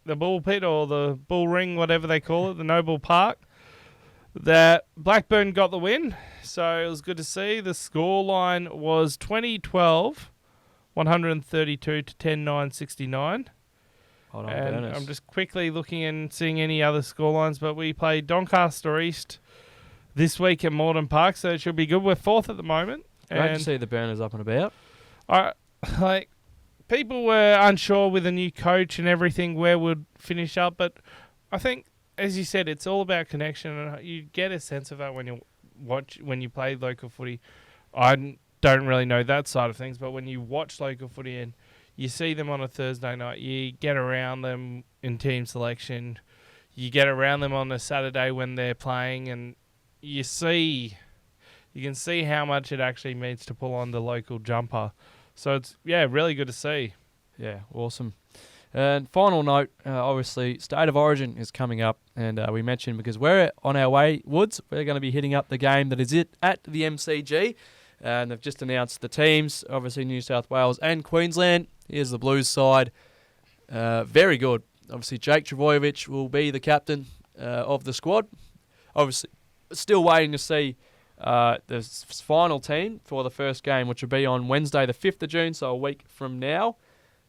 the Bull Pit or the Bull Ring, whatever they call it, the Noble Park. That Blackburn got the win, so it was good to see. The scoreline was 2012, 132 to 10-9, 69. Hold on, and Burners. I'm just quickly looking and seeing any other scorelines, but we played Doncaster East this week at Morden Park, so it should be good. We're 4th at the moment. Great to see the Burners up and about. People were unsure with a new coach and everything where we'd finish up, but I think, as you said, it's all about connection, and you get a sense of that when you play local footy. I don't really know that side of things, but when you watch local footy and you see them on a Thursday night, you get around them in team selection, you get around them on a Saturday when they're playing, and you can see how much it actually means to pull on the local jumper. So it's, really good to see. Yeah, awesome. And final note, obviously, State of Origin is coming up, and we mentioned because we're on our way, Woods, we're going to be hitting up the game that is at the MCG, and they've just announced the teams, obviously New South Wales and Queensland. Here's the Blues side. Very good. Obviously, Jake Travojevic will be the captain of the squad. Obviously, still waiting to see the final team for the first game, which will be on Wednesday, the 5th of June, so a week from now.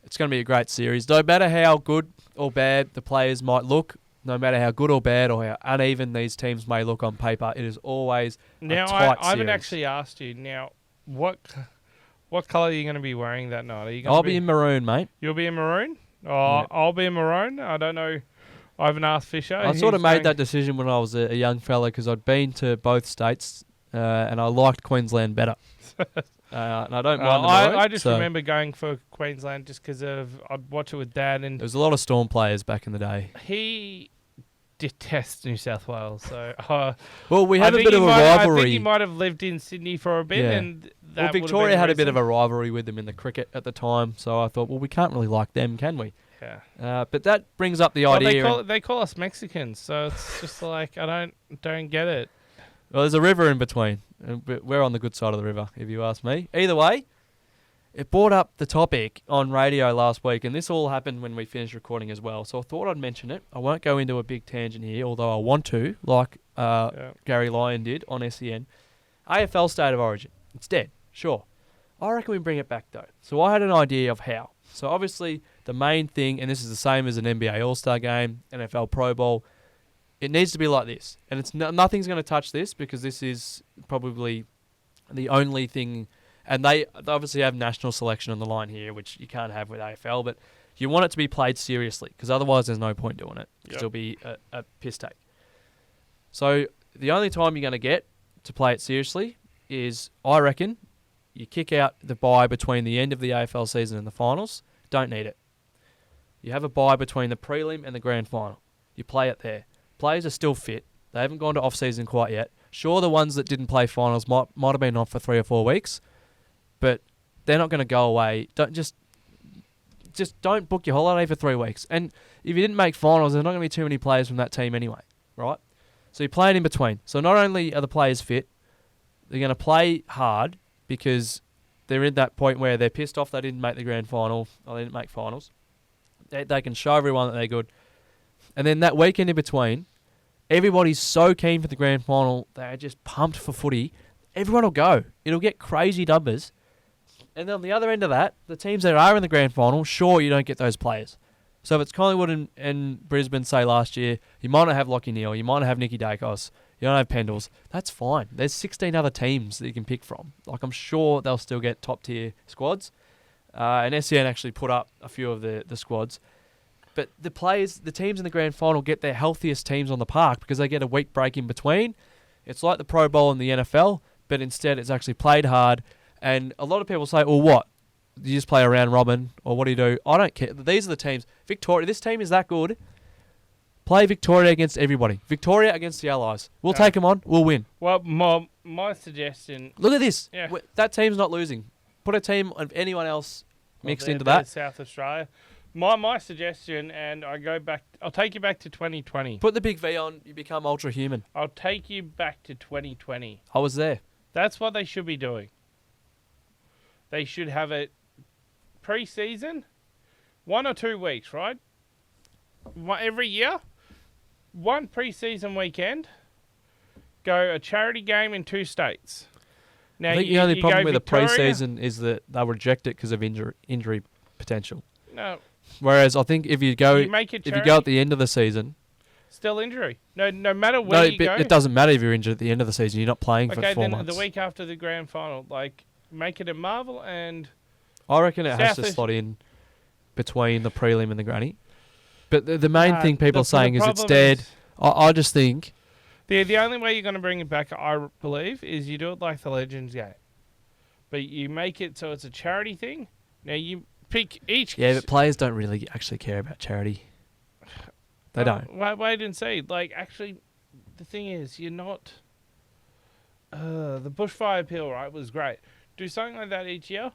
It's going to be a great series. No matter how good or bad the players might look, no matter how good or bad or how uneven these teams may look on paper, it is always a tight series. I haven't actually asked you. Now, what colour are you going to be wearing that night? I'll be in maroon, mate. You'll be in maroon? Oh, yeah. I'll be in maroon. I don't know. I haven't asked Fisher. I sort of made that decision when I was a young fella because I'd been to both states and I liked Queensland better. And I don't mind the maroon. I just remember going for Queensland just because I'd watch it with Dad. And there was a lot of Storm players back in the day. He detests New South Wales. So, well, we had a bit of a rivalry. I think he might have lived in Sydney for a bit. Yeah. And that Victoria had a bit of a rivalry with them in the cricket at the time. So I thought, well, we can't really like them, can we? Yeah. But that brings up the idea. They call us Mexicans, so it's just like I don't get it. Well, there's a river in between. And we're on the good side of the river, if you ask me. Either way, it brought up the topic on radio last week, and this all happened when we finished recording as well. So I thought I'd mention it. I won't go into a big tangent here, although I want to, like Gary Lyon did on SEN. AFL State of Origin. It's dead, sure. I reckon we bring it back, though. So I had an idea of how. So obviously, the main thing, and this is the same as an NBA All-Star game, NFL Pro Bowl, it needs to be like this. And it's nothing's going to touch this because this is probably the only thing. And they obviously have national selection on the line here, which you can't have with AFL, but you want it to be played seriously because otherwise there's no point doing it because it'll be a piss take. So the only time you're going to get to play it seriously is, I reckon, you kick out the bye between the end of the AFL season and the finals. Don't need it. You have a bye between the prelim and the grand final. You play it there. Players are still fit. They haven't gone to off-season quite yet. Sure, the ones that didn't play finals might have been off for 3 or 4 weeks, but they're not going to go away. Don't just don't book your holiday for 3 weeks. And if you didn't make finals, there's not going to be too many players from that team anyway, right? So you play it in between. So not only are the players fit, they're going to play hard because they're in that point where they're pissed off they didn't make the grand final or they didn't make finals. They can show everyone that they're good. And then that weekend in between, everybody's so keen for the grand final. They're just pumped for footy. Everyone will go. It'll get crazy numbers. And then on the other end of that, the teams that are in the grand final, sure, you don't get those players. So if it's Collingwood and Brisbane, say last year, you might not have Lachie Neale, you might not have Nicky Dacos, you don't have Pendles. That's fine. There's 16 other teams that you can pick from. Like, I'm sure they'll still get top-tier squads. And SEN actually put up a few of the squads. But the teams in the grand final get their healthiest teams on the park because they get a week break in between. It's like the Pro Bowl in the NFL, but instead it's actually played hard. And a lot of people say, well, what? You just play a round robin, or what do you do? I don't care. These are the teams. Victoria, this team is that good. Play Victoria against everybody. Victoria against the Allies. We'll take them on. We'll win. Well, my suggestion... Look at this. Yeah. That team's not losing. Put a team of anyone else mixed into that. South Australia. My suggestion, and I'll take you back to 2020. Put the big V on, you become ultra human. I'll take you back to 2020. I was there. That's what they should be doing. They should have it pre-season, 1 or 2 weeks, right? Every year, one pre-season weekend, go a charity game in 2 states. Now, I think the only problem with the Victoria, pre-season is that they'll reject it because of injury potential. No. Whereas I think if you go at the end of the season, still injury. No matter where you go. It doesn't matter if you're injured at the end of the season. You're not playing for 4 months. Okay, then the week after the grand final, make it a Marvel and... I reckon it has to slot in between the prelim and the granny. But the main thing people are saying is it's dead. I just think... The only way you're going to bring it back, I believe, is you do it like the Legends game. But you make it so it's a charity thing. Now, you pick each... Yeah, but players don't really actually care about charity. They don't. Wait and see. Actually, the thing is, you're not... the bushfire appeal, right, was great. Do something like that each year.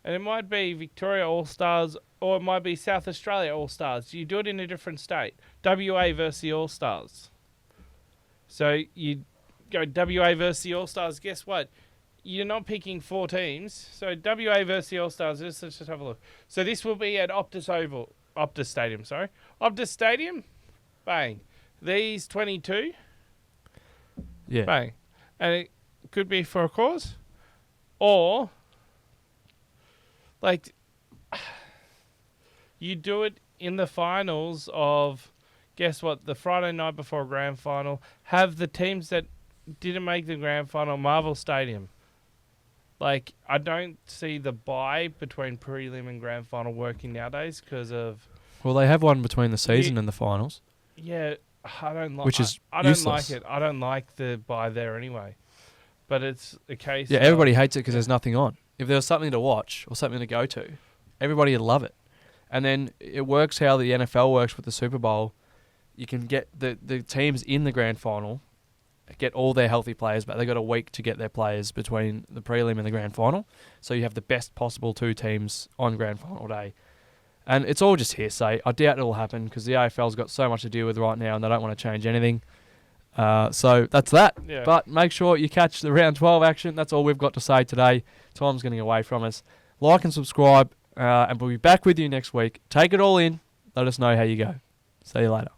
And it might be Victoria All-Stars, or it might be South Australia All-Stars. You do it in a different state. WA versus the All-Stars. So you go WA versus the All-Stars. Guess what? You're not picking 4 teams. So WA versus the All-Stars. Let's just have a look. So this will be at Optus Stadium, sorry. Optus Stadium. Bang. These 22. Yeah. Bang. And it could be for a cause. Or... you do it in the finals of, guess what, the Friday night before grand final, have the teams that didn't make the grand final Marvel Stadium. I don't see the bye between prelim and grand final working nowadays because of... Well, they have one between the season and the finals. Yeah, I don't like... Which is I don't useless. like it. I don't like the bye there anyway. But it's a case Yeah, everybody hates it because there's nothing on. If there was something to watch or something to go to, everybody would love it. And then it works how the NFL works with the Super Bowl. You can get the teams in the grand final, get all their healthy players back. They got a week to get their players between the prelim and the grand final. So you have the best possible 2 teams on grand final day. And it's all just hearsay. I doubt it'll happen because the AFL's got so much to deal with right now and they don't want to change anything. So that's that. Yeah. But make sure you catch the round 12 action. That's all we've got to say today. Time's getting away from us. like and subscribe, and we'll be back with you next week. Take it all in. Let us know how you go. See you later.